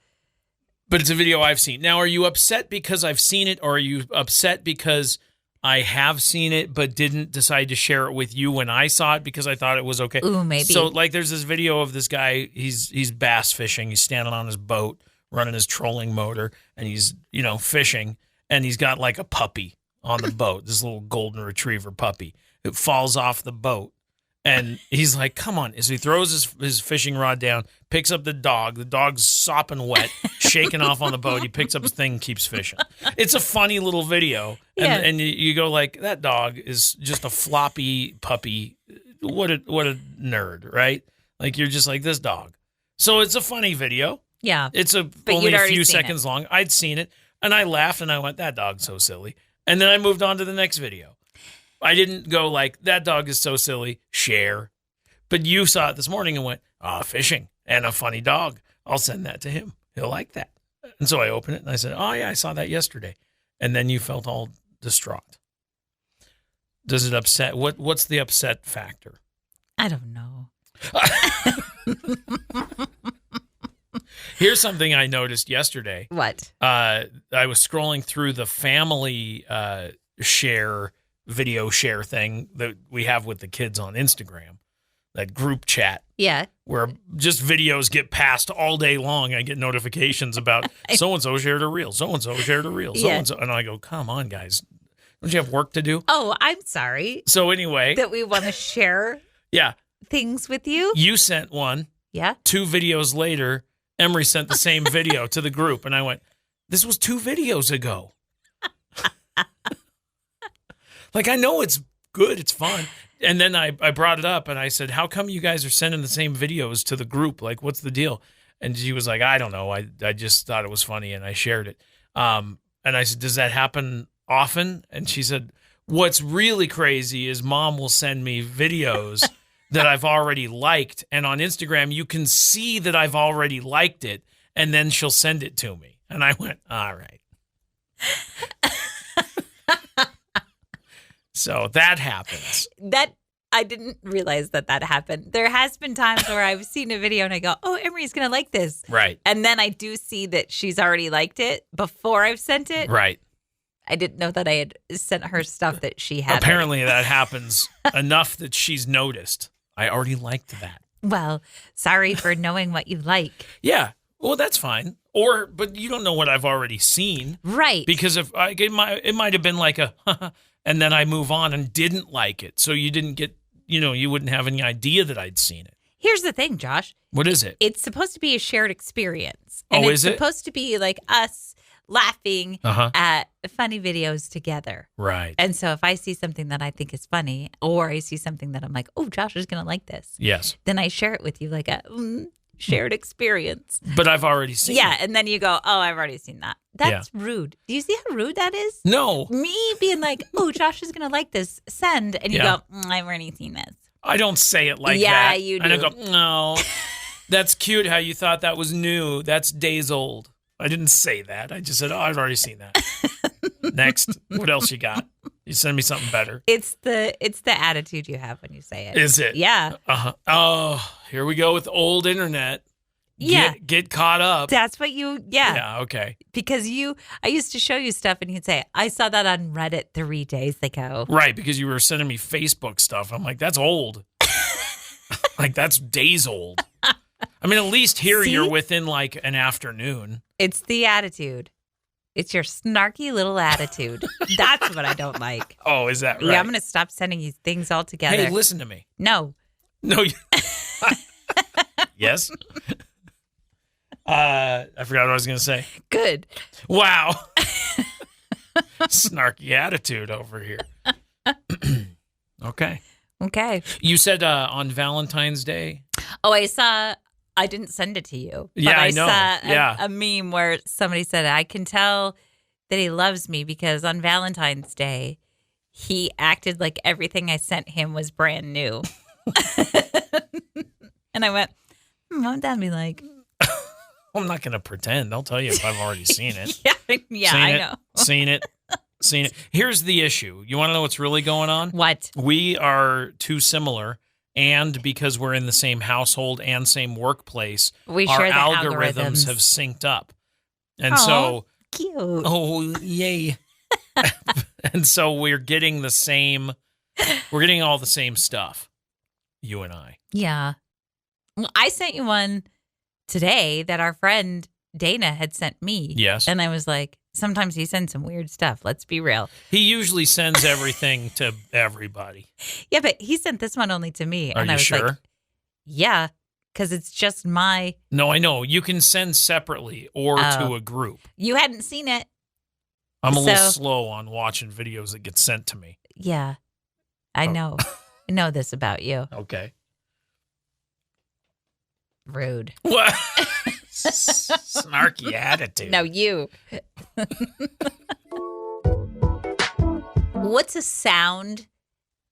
But it's a video I've seen. Now, are you upset because I've seen it, or are you upset because I have seen it but didn't decide to share it with you when I saw it because I thought it was okay? Ooh, maybe. So, like, there's this video of this guy. He's bass fishing. He's standing on his boat, running his trolling motor, and he's, fishing, and he's got like a puppy on the boat, this little golden retriever puppy. It falls off the boat, and he's like, come on. So he throws his fishing rod down, picks up the dog. The dog's sopping wet, shaking off on the boat. He picks up his thing and keeps fishing. It's a funny little video, and you go like, that dog is just a floppy puppy. What a nerd, right? Like, you're just like, this dog. So it's a funny video. Yeah. It's only a few seconds long. I'd seen it, and I laughed, and I went, that dog's so silly. And then I moved on to the next video. I didn't go like, that dog is so silly, share. But you saw it this morning and went, fishing and a funny dog. I'll send that to him. He'll like that. And so I opened it, and I said, oh, yeah, I saw that yesterday. And then you felt all distraught. Does it upset? What's the upset factor? I don't know. Here's something I noticed yesterday. What? I was scrolling through the family video share thing that we have with the kids on Instagram, that group chat. Yeah. Where just videos get passed all day long. I get notifications about so-and-so shared a reel, so-and-so shared a reel, so-and-so. And I go, come on, guys. Don't you have work to do? Oh, I'm sorry. So anyway. That we want to share things with you. You sent one. Yeah. 2 videos later, Emery sent the same video to the group, and I went, this was 2 videos ago. Like, I know it's good, it's fun. And then I brought it up, and I said, how come you guys are sending the same videos to the group? Like, what's the deal? And she was like, I don't know. I just thought it was funny, and I shared it. And I said, does that happen often? And she said, what's really crazy is Mom will send me videos that I've already liked. And on Instagram, you can see that I've already liked it, and then she'll send it to me. And I went, all right. So that happens. That I didn't realize that happened. There has been times where I've seen a video and I go, oh, Emery's going to like this. Right. And then I do see that she's already liked it before I've sent it. Right. I didn't know that I had sent her stuff that she had. Apparently that happens enough that she's noticed. I already liked that. Well, sorry for knowing what you like. Yeah. Well, that's fine. But you don't know what I've already seen. Right. Because it might have been like a, and then I move on and didn't like it. So you didn't get, you wouldn't have any idea that I'd seen it. Here's the thing, Josh. What is it? It's supposed to be a shared experience. And is it? It's supposed to be like us laughing at funny videos together. Right. And so if I see something that I think is funny, or I see something that I'm like, oh, Josh is going to like this. Yes. Then I share it with you like a shared experience. But I've already seen it. Yeah. And then you go, oh, I've already seen that. That's rude. Do you see how rude that is? No. Me being like, oh, Josh is going to like this. Send. And you go, I've already seen this. I don't say it like that. Yeah, you do. And I go, no, that's cute how you thought that was new. That's days old. I didn't say that. I just said, oh, I've already seen that. Next. What else you got? You send me something better. It's the attitude you have when you say it. Is it? Yeah. Oh, here we go with old internet. Yeah. Get caught up. That's what you, Yeah, okay. Because I used to show you stuff and you'd say, I saw that on Reddit 3 days ago. Right, because you were sending me Facebook stuff. I'm like, that's old. Like, that's days old. I mean, at least here See? you're within like an afternoon. It's the attitude. It's your snarky little attitude. That's what I don't like. Oh, is that right? Yeah, I'm going to stop sending you things altogether. Hey, listen to me. No. No. Yes? I forgot what I was going to say. Good. Wow. Snarky attitude over here. Okay. Okay. You said on Valentine's Day? Oh, I didn't send it to you. Yeah, but I know. saw a meme where somebody said, I can tell that he loves me because on Valentine's Day, he acted like everything I sent him was brand new. And I went, what would that be like? I'm not going to pretend. I'll tell you if I've already seen it. Yeah, Seen I it, know. Seen it. Here's the issue. You want to know what's really going on? What? We are too similar. And because we're in the same household and same workplace, We our share the algorithms algorithms. have synced up. And Aw, so, cute. oh, yay. And so we're getting all the same stuff, you and I. Yeah. Well, I sent you one today that our friend Dana had sent me. Yes. And I was like, sometimes he sends some weird stuff. Let's be real. He usually sends everything to everybody. Yeah, but he sent this one only to me. Are and I you was sure? like, yeah, because it's just my. No, I know. You can send separately or to a group. You hadn't seen it. I'm a little slow on watching videos that get sent to me. Yeah, I know. I know this about you. Okay. Rude. What? Snarky attitude. No, you. What's a sound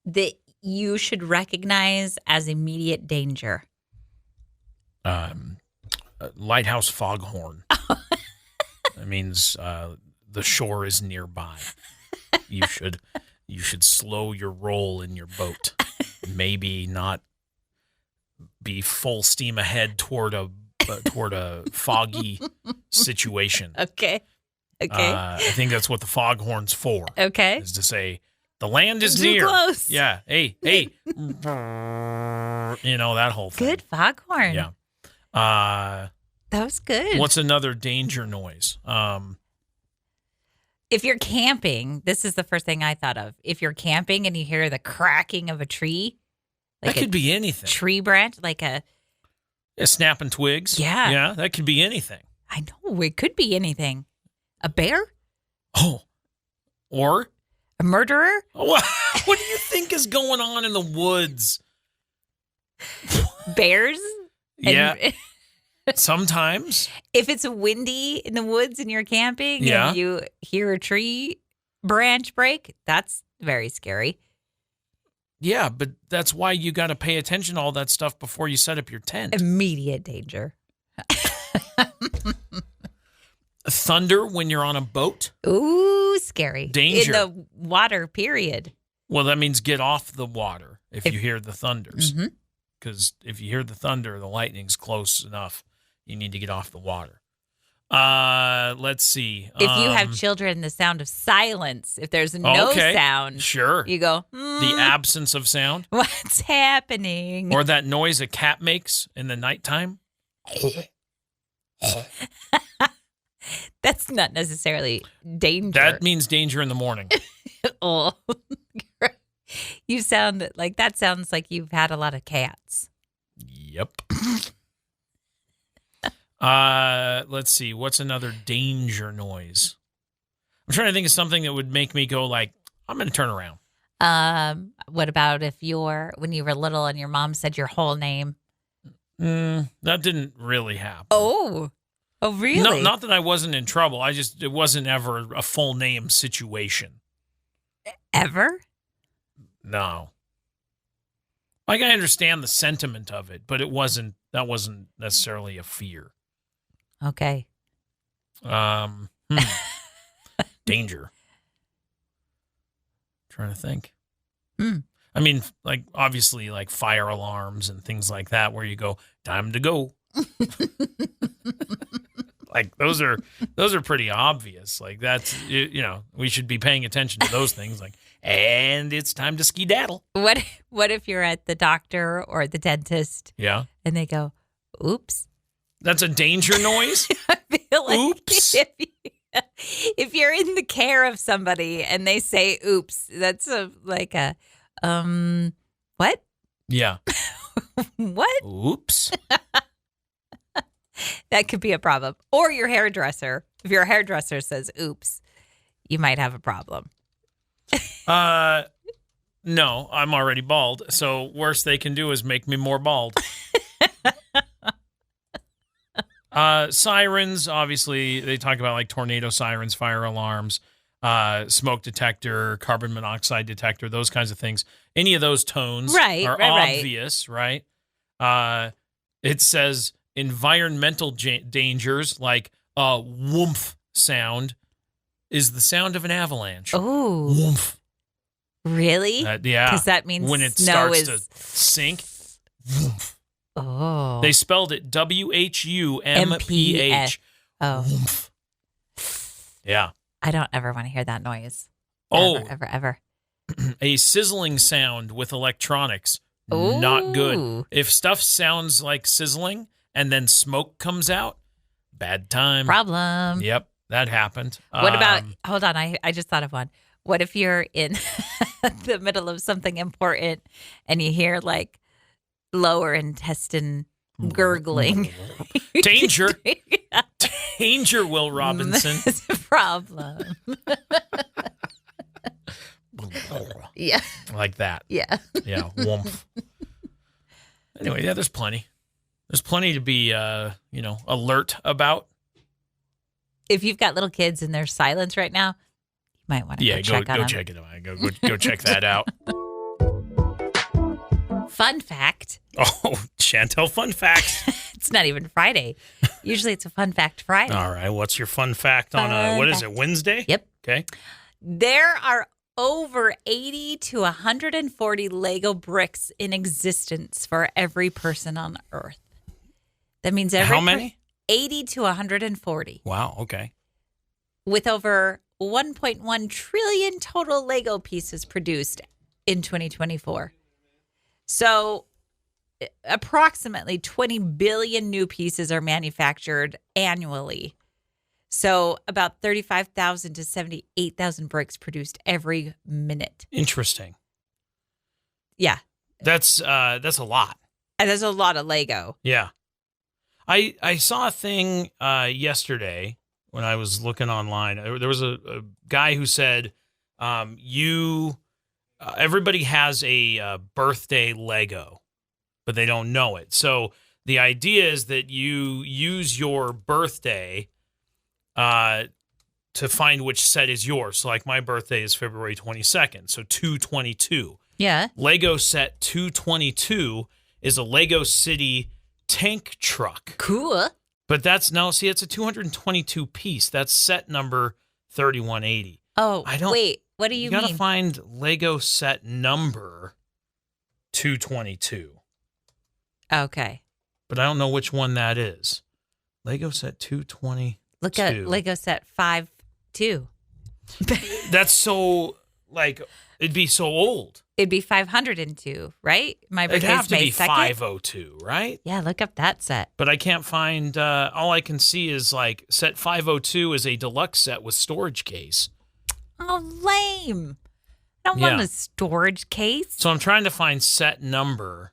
that you should recognize as immediate danger? Lighthouse foghorn. That means the shore is nearby. You should slow your roll in your boat. Maybe not be full steam ahead toward a foggy situation. Okay. I think that's what the foghorn's for. Okay. Is to say the land is Too near. close. Yeah. Hey. That whole thing. Good foghorn. Yeah. That was good. What's another danger noise? If you're camping, this is the first thing I thought of. If you're camping and you hear the cracking of a tree, like that could be anything. Tree branch, like a snapping twigs. Yeah. Yeah, that could be anything. I know, it could be anything. A bear? Oh. Or? A murderer? What do you think is going on in the woods? Bears? Yeah. Sometimes. If it's windy in the woods and you're camping and you hear a tree branch break, that's very scary. Yeah, but that's why you got to pay attention to all that stuff before you set up your tent. Immediate danger. Thunder when you're on a boat. Ooh, scary. Danger. In the water, period. Well, that means get off the water if you hear the thunders. Because if you hear the thunder, the lightning's close enough. You need to get off the water. Let's see. If you have children, the sound of silence. If there's no sound, sure, you go, the absence of sound. What's happening? Or that noise a cat makes in the nighttime. That's not necessarily danger. That means danger in the morning. Oh. You sound like that sounds like you've had a lot of cats. Yep. Let's see. What's another danger noise? I'm trying to think of something that would make me go like, I'm going to turn around. What about when you were little and your mom said your whole name? That didn't really happen. Oh, really? No, not that I wasn't in trouble. It wasn't ever a full name situation. Ever? No. Like, I understand the sentiment of it, but that wasn't necessarily a fear. Okay. Danger. trying to think. Hmm. I mean, like obviously like fire alarms and things like that where you go, time to go. Like those are pretty obvious. Like that's, we should be paying attention to those things like, and it's time to skedaddle. What if you're at the doctor or the dentist? Yeah. And they go, oops. That's a danger noise. I feel like Oops. if you're in the care of somebody and they say oops, that's what? Yeah. What? Oops. That could be a problem. Or your hairdresser. If your hairdresser says oops, you might have a problem. No, I'm already bald. So worst they can do is make me more bald. Sirens, obviously, they talk about like tornado sirens, fire alarms, smoke detector, carbon monoxide detector, those kinds of things. Any of those tones are obvious, right? It says environmental dangers like woomph sound is the sound of an avalanche. Oh. Woomph. Really? Yeah. Because that means when it snow starts is... to sink. Woomph. Oh. They spelled it WHUMPH. Oh. Woomph. Yeah. I don't ever want to hear that noise. Oh. Ever. A sizzling sound with electronics. Ooh. Not good. If stuff sounds like sizzling and then smoke comes out, bad time. Problem. Yep, that happened. What about, hold on, I just thought of one. What if you're in the middle of something important and you hear like lower intestine gurgling? Danger. Danger, Will Robinson. That's a problem. Yeah. Like that. Yeah. Yeah. Woomph. Anyway, yeah, there's plenty. There's plenty to be, alert about. If you've got little kids and there's silence right now, you might want to go check on them. Check it out. Go check that out. Fun fact. Oh, Chantel, fun fact. It's not even Friday. Usually it's a fun fact Friday. All right. What's your fun fact on what is it, Wednesday? Yep. Okay. There are over 80 to 140 Lego bricks in existence for every person on Earth. That means How many? 80 to 140. Wow. Okay. With over 1.1 trillion total Lego pieces produced in 2024. So approximately 20 billion new pieces are manufactured annually. So about 35,000 to 78,000 bricks produced every minute. Interesting. Yeah. That's a lot. And there's a lot of Lego. Yeah. I saw a thing yesterday when I was looking online. There was a guy who said everybody has a birthday Lego, but they don't know it. So the idea is that you use your birthday to find which set is yours. So like my birthday is February 22nd, so 222. Yeah. Lego set 222 is a Lego City tank truck. Cool. But it's a 222 piece. That's set number 3180. Oh, wait. What do you mean? You got to find Lego set number 222. Okay. But I don't know which one that is. Lego set 222. Look at Lego set 5.2. That's so, it'd be so old. It'd be 502, right? My It'd birthday's have to May be 2nd. 502, right? Yeah, look up that set. But I can't find, all I can see is set 502 is a deluxe set with storage case. Oh, lame. I don't want a storage case. So I'm trying to find set number.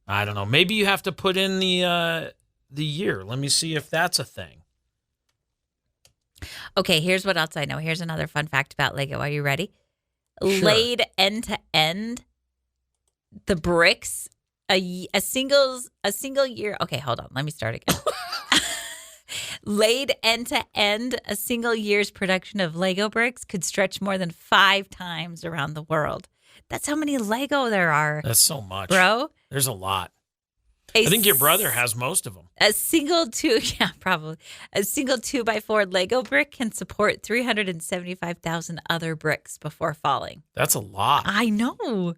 I don't know. Maybe you have to put in the year. Let me see if that's a thing. Okay, here's what else I know. Here's another fun fact about Lego. Are you ready? Sure. Laid end to end, the bricks, a single year. Okay, hold on. Let me start again. Laid end to end, a single year's production of Lego bricks could stretch more than 5 times around the world. That's how many Lego there are. That's so much. Bro. There's a lot. I think your brother has most of them. A single 2x4 Lego brick can support 375,000 other bricks before falling. That's a lot. I know.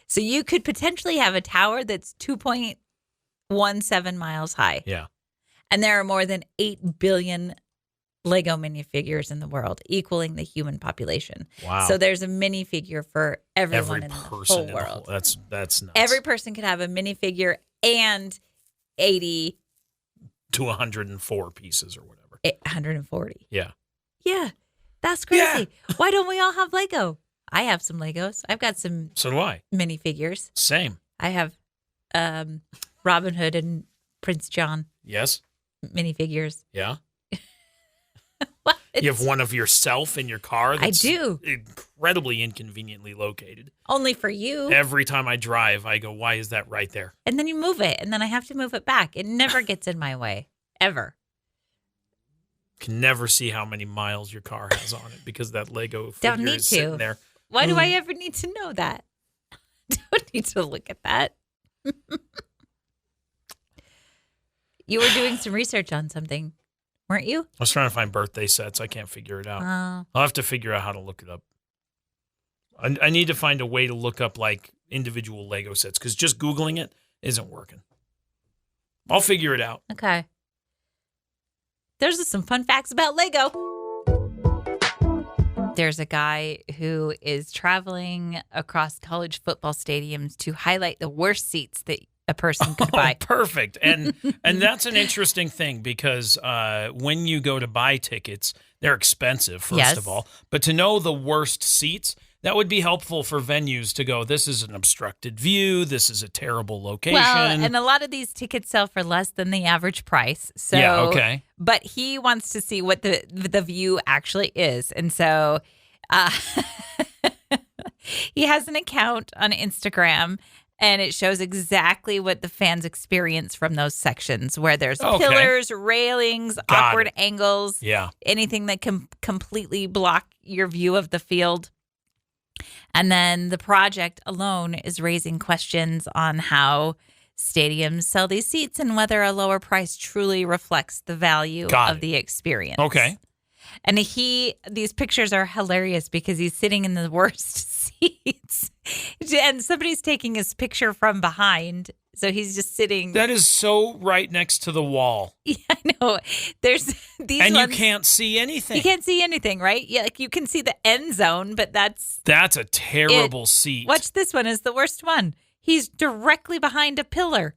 So you could potentially have a tower that's 2.17 miles high. Yeah. And there are more than 8 billion Lego minifigures in the world, equaling the human population. Wow. So there's a minifigure for everyone in the whole world. That's nuts. Every person could have a minifigure and 80 to 104 pieces or whatever. 140. Yeah. Yeah. That's crazy. Yeah. Why don't we all have Lego? I have some Legos. I've got some So do I. minifigures. Same. I have Robin Hood and Prince John Yes. minifigures. Yeah. What? You have one of yourself in your car that's I do. incredibly inconveniently located. Only for you. Every time I drive, I go, why is that right there? And then you move it, and then I have to move it back. It never gets in my way, ever. Can never see how many miles your car has on it because that Lego figure Don't need is sitting to. there. Why do I ever need to know that? Don't need to look at that. You were doing some research on something, weren't you? I was trying to find birthday sets. I can't figure it out. I'll have to figure out how to look it up. I need to find a way to look up like individual Lego sets because just Googling it isn't working. I'll figure it out. Okay. There's some fun facts about Lego. There's a guy who is traveling across college football stadiums to highlight the worst seats that a person could buy. Perfect. And that's an interesting thing because when you go to buy tickets, they're expensive, first of all. But to know the worst seats, that would be helpful for venues to go, this is an obstructed view. This is a terrible location. Well, and a lot of these tickets sell for less than the average price. So, yeah, okay. But he wants to see what the view actually is. And so he has an account on Instagram, and it shows exactly what the fans experience from those sections where there's pillars, railings, awkward angles, anything that can completely block your view of the field. And then the project alone is raising questions on how stadiums sell these seats and whether a lower price truly reflects the value of the experience. Okay. And these pictures are hilarious because he's sitting in the worst seats and somebody's taking his picture from behind. So he's just sitting. That is so right next to the wall. Yeah, I know. There's these and ones, you can't see anything. You can't see anything, right? Yeah, like you can see the end zone, but that's a terrible seat. Watch this one is the worst one. He's directly behind a pillar.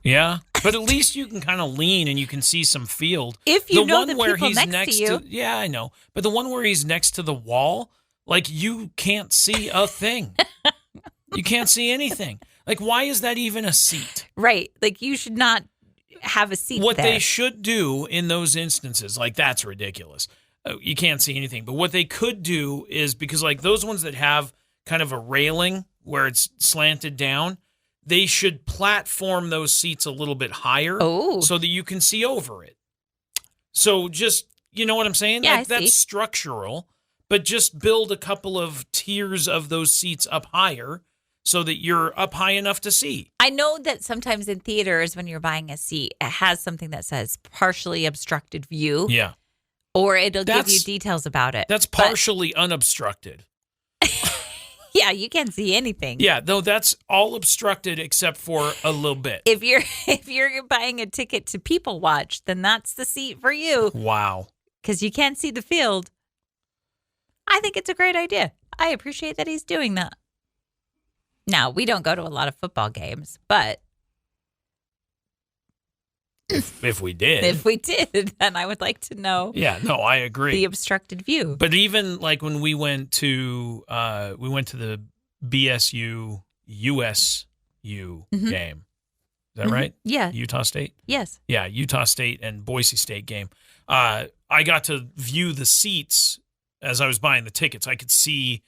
Yeah, but at least you can kind of lean and you can see some field. If you know the people next to you. Yeah, I know. But the one where he's next to the wall, like you can't see a thing. You can't see anything. Like, why is that even a seat? Right. Like, you should not have a seat What there. they should do in those instances, like, that's ridiculous. You can't see anything. But what they could do is, because, like, those ones that have kind of a railing where it's slanted down, they should platform those seats a little bit higher so that you can see over it. So just, you know what I'm saying? Yeah, like, that's structural, but just build a couple of tiers of those seats up higher so that you're up high enough to see. I know that sometimes in theaters, when you're buying a seat, it has something that says partially obstructed view. Yeah. Or it'll give you details about it. That's partially unobstructed. Yeah, you can't see anything. Yeah, though that's all obstructed except for a little bit. If you're buying a ticket to People Watch, then that's the seat for you. Wow. Because you can't see the field. I think it's a great idea. I appreciate that he's doing that. Now, we don't go to a lot of football games, but if we did, then I would like to know. Yeah, no, I agree. The obstructed view. But even like when we went to the BSU USU game. Is that right? Yeah. Utah State? Yes. Yeah, Utah State and Boise State game. I got to view the seats as I was buying the tickets. I could see,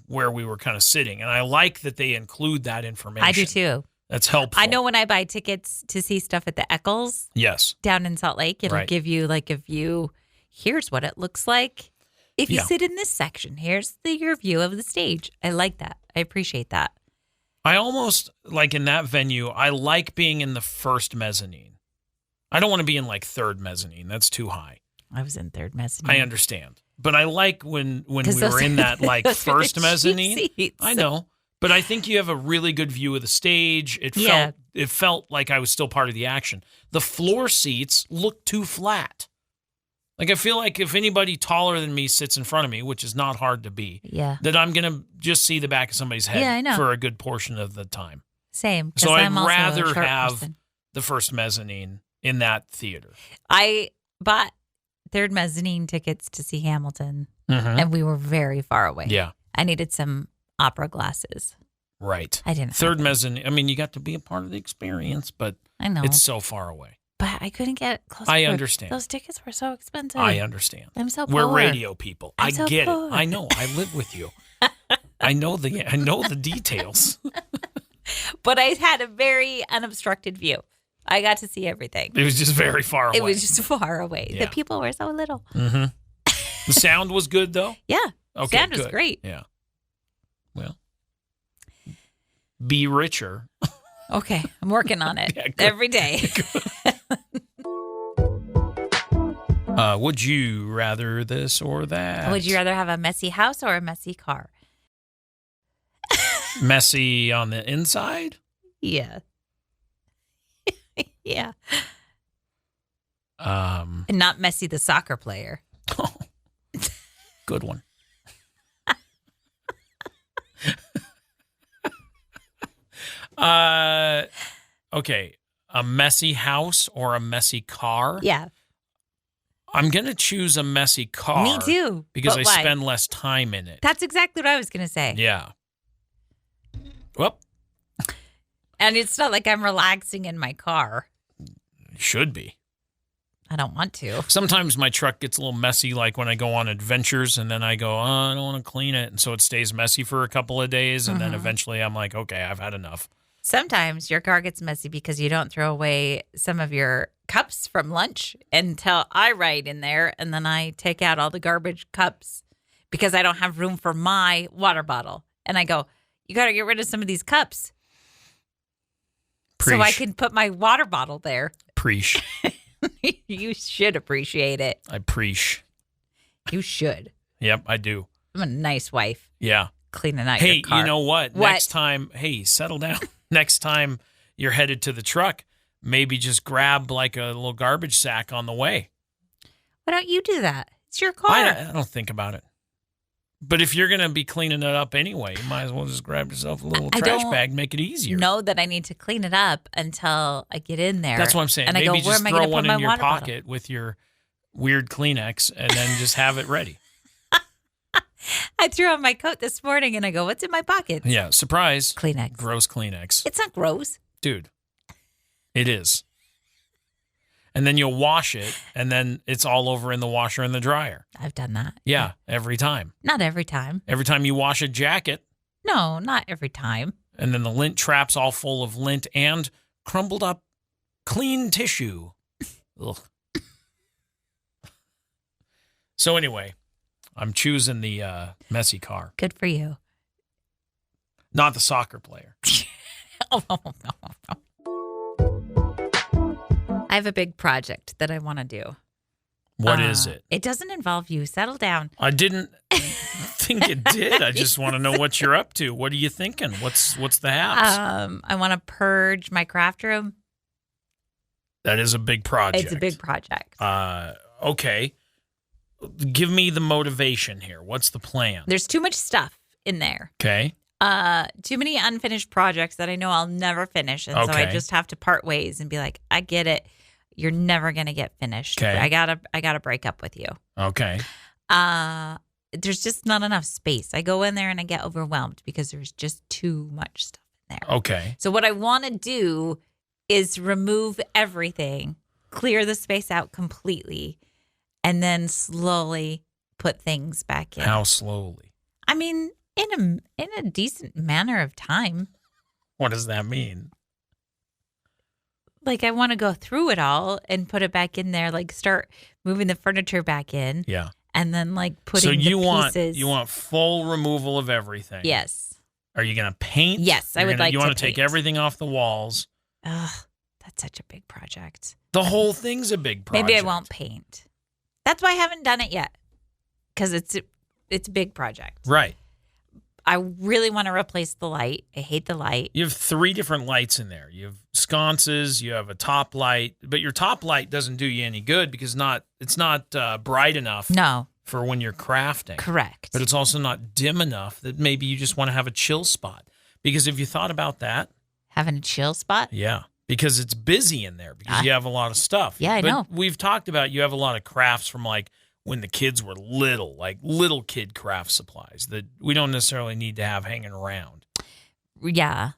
where we were kind of sitting. And I like that they include that information. I do too. That's helpful. I know when I buy tickets to see stuff at the Eccles. Yes. Down in Salt Lake, it'll give you like a view. Here's what it looks like. If you sit in this section, here's your view of the stage. I like that. I appreciate that. I almost, like in that venue, I like being in the first mezzanine. I don't want to be in like third mezzanine. That's too high. I was in third mezzanine. I understand. But I like when we those were in that like those are the first cheap mezzanine. seats. I know. But I think you have a really good view of the stage. It felt like I was still part of the action. The floor seats look too flat. Like I feel like if anybody taller than me sits in front of me, which is not hard to be, that I'm going to just see the back of somebody's head for a good portion of the time. Same. So I'd I'm also a rather short have person. the first mezzanine in that theater. I bought third mezzanine tickets to see Hamilton, and we were very far away. Yeah. I needed some opera glasses. Right. I didn't. Third mezzanine. I mean, you got to be a part of the experience, but I know it's so far away. But I couldn't get close. I understand. Those tickets were so expensive. I understand. I'm so poor. We're radio people. I so get poor. it. I know. I live with you. I know the details. But I had a very unobstructed view. I got to see everything. It was just very far away. It was just far away. Yeah. The people were so little. The sound was good, though? Yeah. Okay, Sound was good. great. Yeah. Well, be richer. Okay. I'm working on it Yeah, good. every day. Would you rather this or that? Would you rather have a messy house or a messy car? Messy on the inside? Yeah. Yeah. Um, And not Messi, the soccer player. Good one. Okay. A messy house or a messy car? Yeah. I'm going to choose a messy car. Me too. Because But I why? spend less time in it. That's exactly what I was going to say. Yeah. Well, And it's not like I'm relaxing in my car. should be. I don't want to. Sometimes my truck gets a little messy, like when I go on adventures, and then I go, I don't want to clean it. And so it stays messy for a couple of days. And then eventually I'm like, okay, I've had enough. Sometimes your car gets messy because you don't throw away some of your cups from lunch until I ride in there, and then I take out all the garbage cups because I don't have room for my water bottle. And I go, you got to get rid of some of these cups so I Preach. can put my water bottle there. Preach. You should appreciate it. I preach. You should. Yep, I do. I'm a nice wife Yeah. cleaning out Hey, your car. you know what? What? Next time, hey, settle down. Next time you're headed to the truck, maybe just grab like a little garbage sack on the way. Why don't you do that? It's your car. I don't think about it. But if you're going to be cleaning it up anyway, you might as well just grab yourself a little I trash don't bag, make it easier. know that I need to clean it up until I get in there. That's what I'm saying. And Maybe I go, where just am I throw going to one put my in your water bottle? pocket with your weird Kleenex and then just have it ready. I threw on my coat this morning and I go, what's in my pocket? Yeah, surprise. Kleenex. Gross Kleenex. It's not gross. Dude, it is. And then you'll wash it, and then it's all over in the washer and the dryer. I've done that. Yeah, every time. Not every time. Every time you wash a jacket, No, not every time. and then the lint trap's all full of lint and crumbled up clean tissue. Ugh. So anyway, I'm choosing the messy car, Good for you. not the soccer player. I have a big project that I want to do. What is it? It doesn't involve you. Settle down. I didn't think it did. I just want to know what you're up to. What are you thinking? What's the haps? I want to purge my craft room. That is a big project. It's a big project. Okay. Give me the motivation here. What's the plan? There's too much stuff in there. Okay. Too many unfinished projects that I know I'll never finish. And so I Okay. just have to part ways and be like, I get it. You're never going to get finished. Okay. I gotta break up with you. Okay. There's just not enough space. I go in there and I get overwhelmed because there's just too much stuff in there. Okay. So what I want to do is remove everything, clear the space out completely, and then slowly put things back in. How slowly? I mean, in a decent manner of time. What does that mean? Like I want to go through it all and put it back in there, like start moving the furniture back in, Yeah. and then like putting So you the want pieces. full removal of everything. Yes. Are you going to paint? Yes, I would like to You want to take paint. everything off the walls. Ugh, that's such a big project. The whole thing's a big project. Maybe I won't paint. That's why I haven't done it yet. Because it's a big project. Right. I really want to replace the light. I hate the light. You have 3 different lights in there. You have sconces, you have a top light, but your top light doesn't do you any good because it's not bright enough No. for when you're crafting. Correct. But it's also not dim enough that maybe you just want to have a chill spot. Because if you thought about that. Having a chill spot? Yeah. Because it's busy in there because you have a lot of stuff. Yeah, I know. We've talked about you have a lot of crafts from like when the kids were little, like little kid craft supplies that we don't necessarily need to have hanging around. Yeah.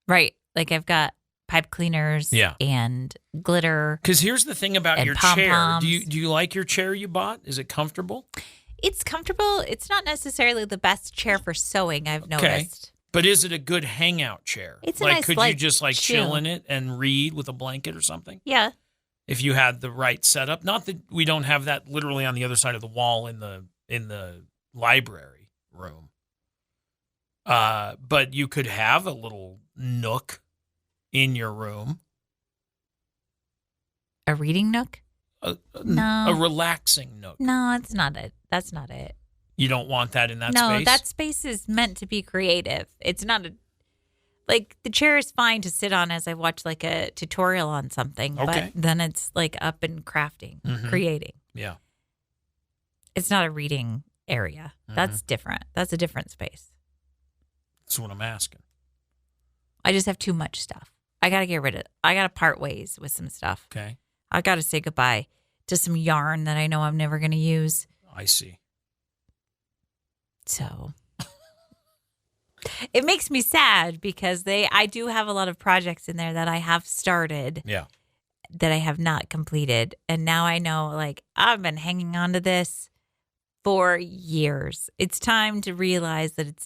Right. Like I've got pipe cleaners and glitter. Because here's the thing about your chair. Do you like your chair you bought? Is it comfortable? It's comfortable. It's not necessarily the best chair for sewing, I've noticed. But is it a good hangout chair? It's a nice, could you just chill in it and read with a blanket or something? Yeah. If you had the right setup. Not that we don't have that literally on the other side of the wall in the library room. But you could have a little nook in your room. A reading nook? No. A relaxing nook. No, it's not it. That's not it. You don't want that in that space? No, that space is meant to be creative. It's not the chair is fine to sit on as I watch like a tutorial on something, okay. But then it's like up and crafting, creating. Yeah. It's not a reading area. That's different. That's a different space. That's what I'm asking. I just have too much stuff. I got to get rid of it. I got to part ways with some stuff. Okay. I got to say goodbye to some yarn that I know I'm never going to use. I see. So it makes me sad because I do have a lot of projects in there that I have started. Yeah. That I have not completed. And now I know, like, I've been hanging on to this for years. It's time to realize that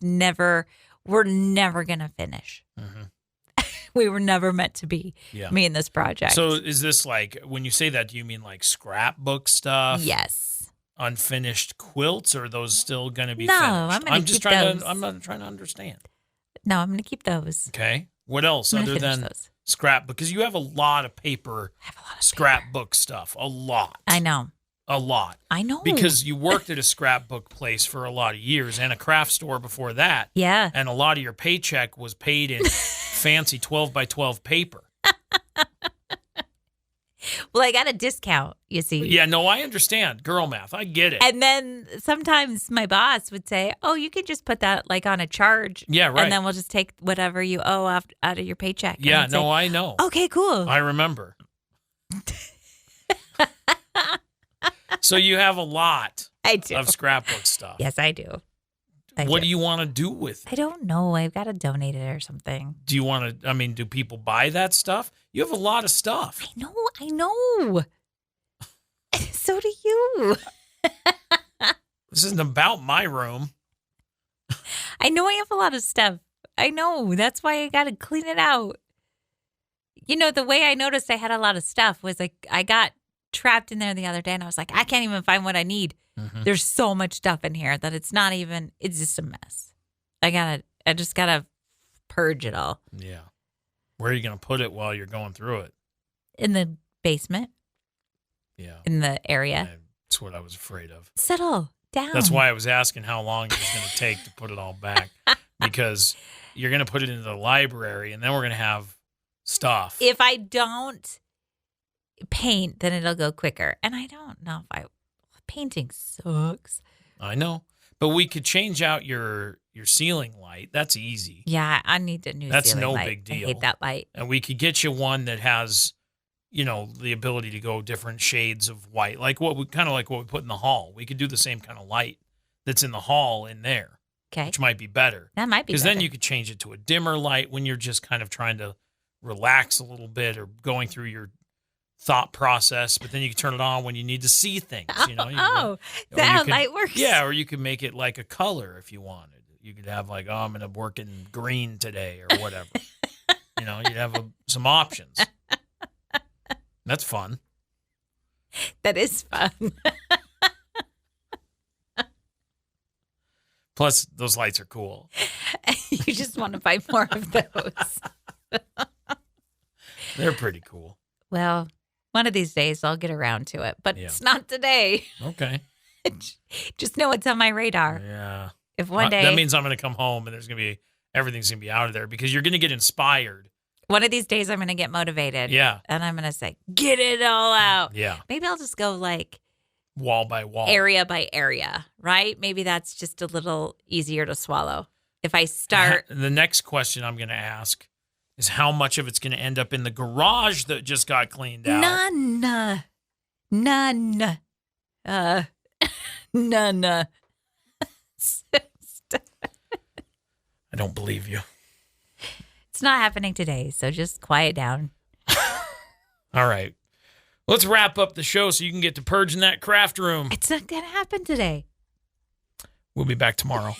we're never going to finish. We were never meant to be me in this project. So is this like, when you say that, do you mean like scrapbook stuff? Yes. Unfinished quilts, or are those still going to be finished? I'm going to keep those. I'm not trying to understand. No, I'm going to keep those. Okay. What else other than those. Scrap? Because you have a lot of paper, scrapbook stuff. A lot. I know. A lot. I know. Because you worked at a scrapbook place for a lot of years and a craft store before that. Yeah. And a lot of your paycheck was paid in fancy 12 by 12 paper. Well, I got a discount, you see. Yeah, no, I understand. Girl math. I get it. And then sometimes my boss would say, oh, you can just put that like on a charge. Yeah, right. And then we'll just take whatever you owe out of your paycheck. Yeah, no, I know. Okay, cool. I remember. So you have a lot of scrapbook stuff. Yes, I do. What do you want to do with it? I don't know. I've got to donate it or something. Do you want to, do people buy that stuff? You have a lot of stuff. I know. So do you. This isn't about my room. I know I have a lot of stuff. I know. That's why I got to clean it out. You know, the way I noticed I had a lot of stuff was like I got trapped in there the other day and I was like, I can't even find what I need. There's so much stuff in here that it's just a mess. I just got to purge it all. Yeah. Where are you going to put it while you're going through it? In the basement. Yeah. In the area. That's what I was afraid of. Settle down. That's why I was asking how long it was going to take to put it all back. Because you're going to put it into the library and then we're going to have stuff. If I don't paint, then it'll go quicker. And I don't know if painting sucks. I know. But we could change out your ceiling light. That's easy. Yeah, I need a new That's ceiling no light. big deal. I hate that light. And we could get you one that has, the ability to go different shades of white. Like what we put in the hall. We could do the same kind of light that's in the hall in there. Okay. Which might be better. That might be better. Because then you could change it to a dimmer light when you're just kind of trying to relax a little bit or going through your thought process, but then you can turn it on when you need to see things. That's how light works. Yeah, or you could make it like a color if you wanted. You could have like, I'm going to work in green today or whatever. You'd have some options. That's fun. That is fun. Plus, those lights are cool. You just want to buy more of those. They're pretty cool. Well, one of these days I'll get around to it, but it's not today. Okay. Just know it's on my radar. Yeah. If one day... That means I'm going to come home and everything's going to be out of there because you're going to get inspired. One of these days I'm going to get motivated. Yeah. And I'm going to say, get it all out. Yeah. Maybe I'll just go like... wall by wall. Area by area, right? Maybe that's just a little easier to swallow. If I start... The next question I'm going to ask is how much of it's going to end up in the garage that just got cleaned out? None. None. I don't believe you. It's not happening today, so just quiet down. All right. Let's wrap up the show so you can get to purging that craft room. It's not going to happen today. We'll be back tomorrow.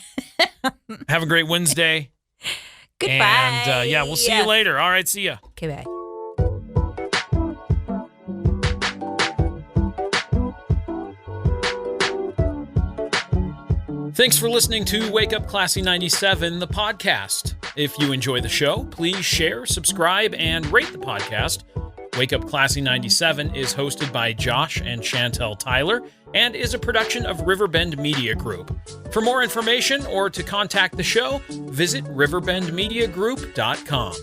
Have a great Wednesday. Goodbye. And we'll see you later. All right, see ya. Okay, bye. Thanks for listening to Wake Up Classy 97, the podcast. If you enjoy the show, please share, subscribe, and rate the podcast. Wake Up Classy 97 is hosted by Josh and Chantel Tyler and is a production of Riverbend Media Group. For more information or to contact the show, visit riverbendmediagroup.com.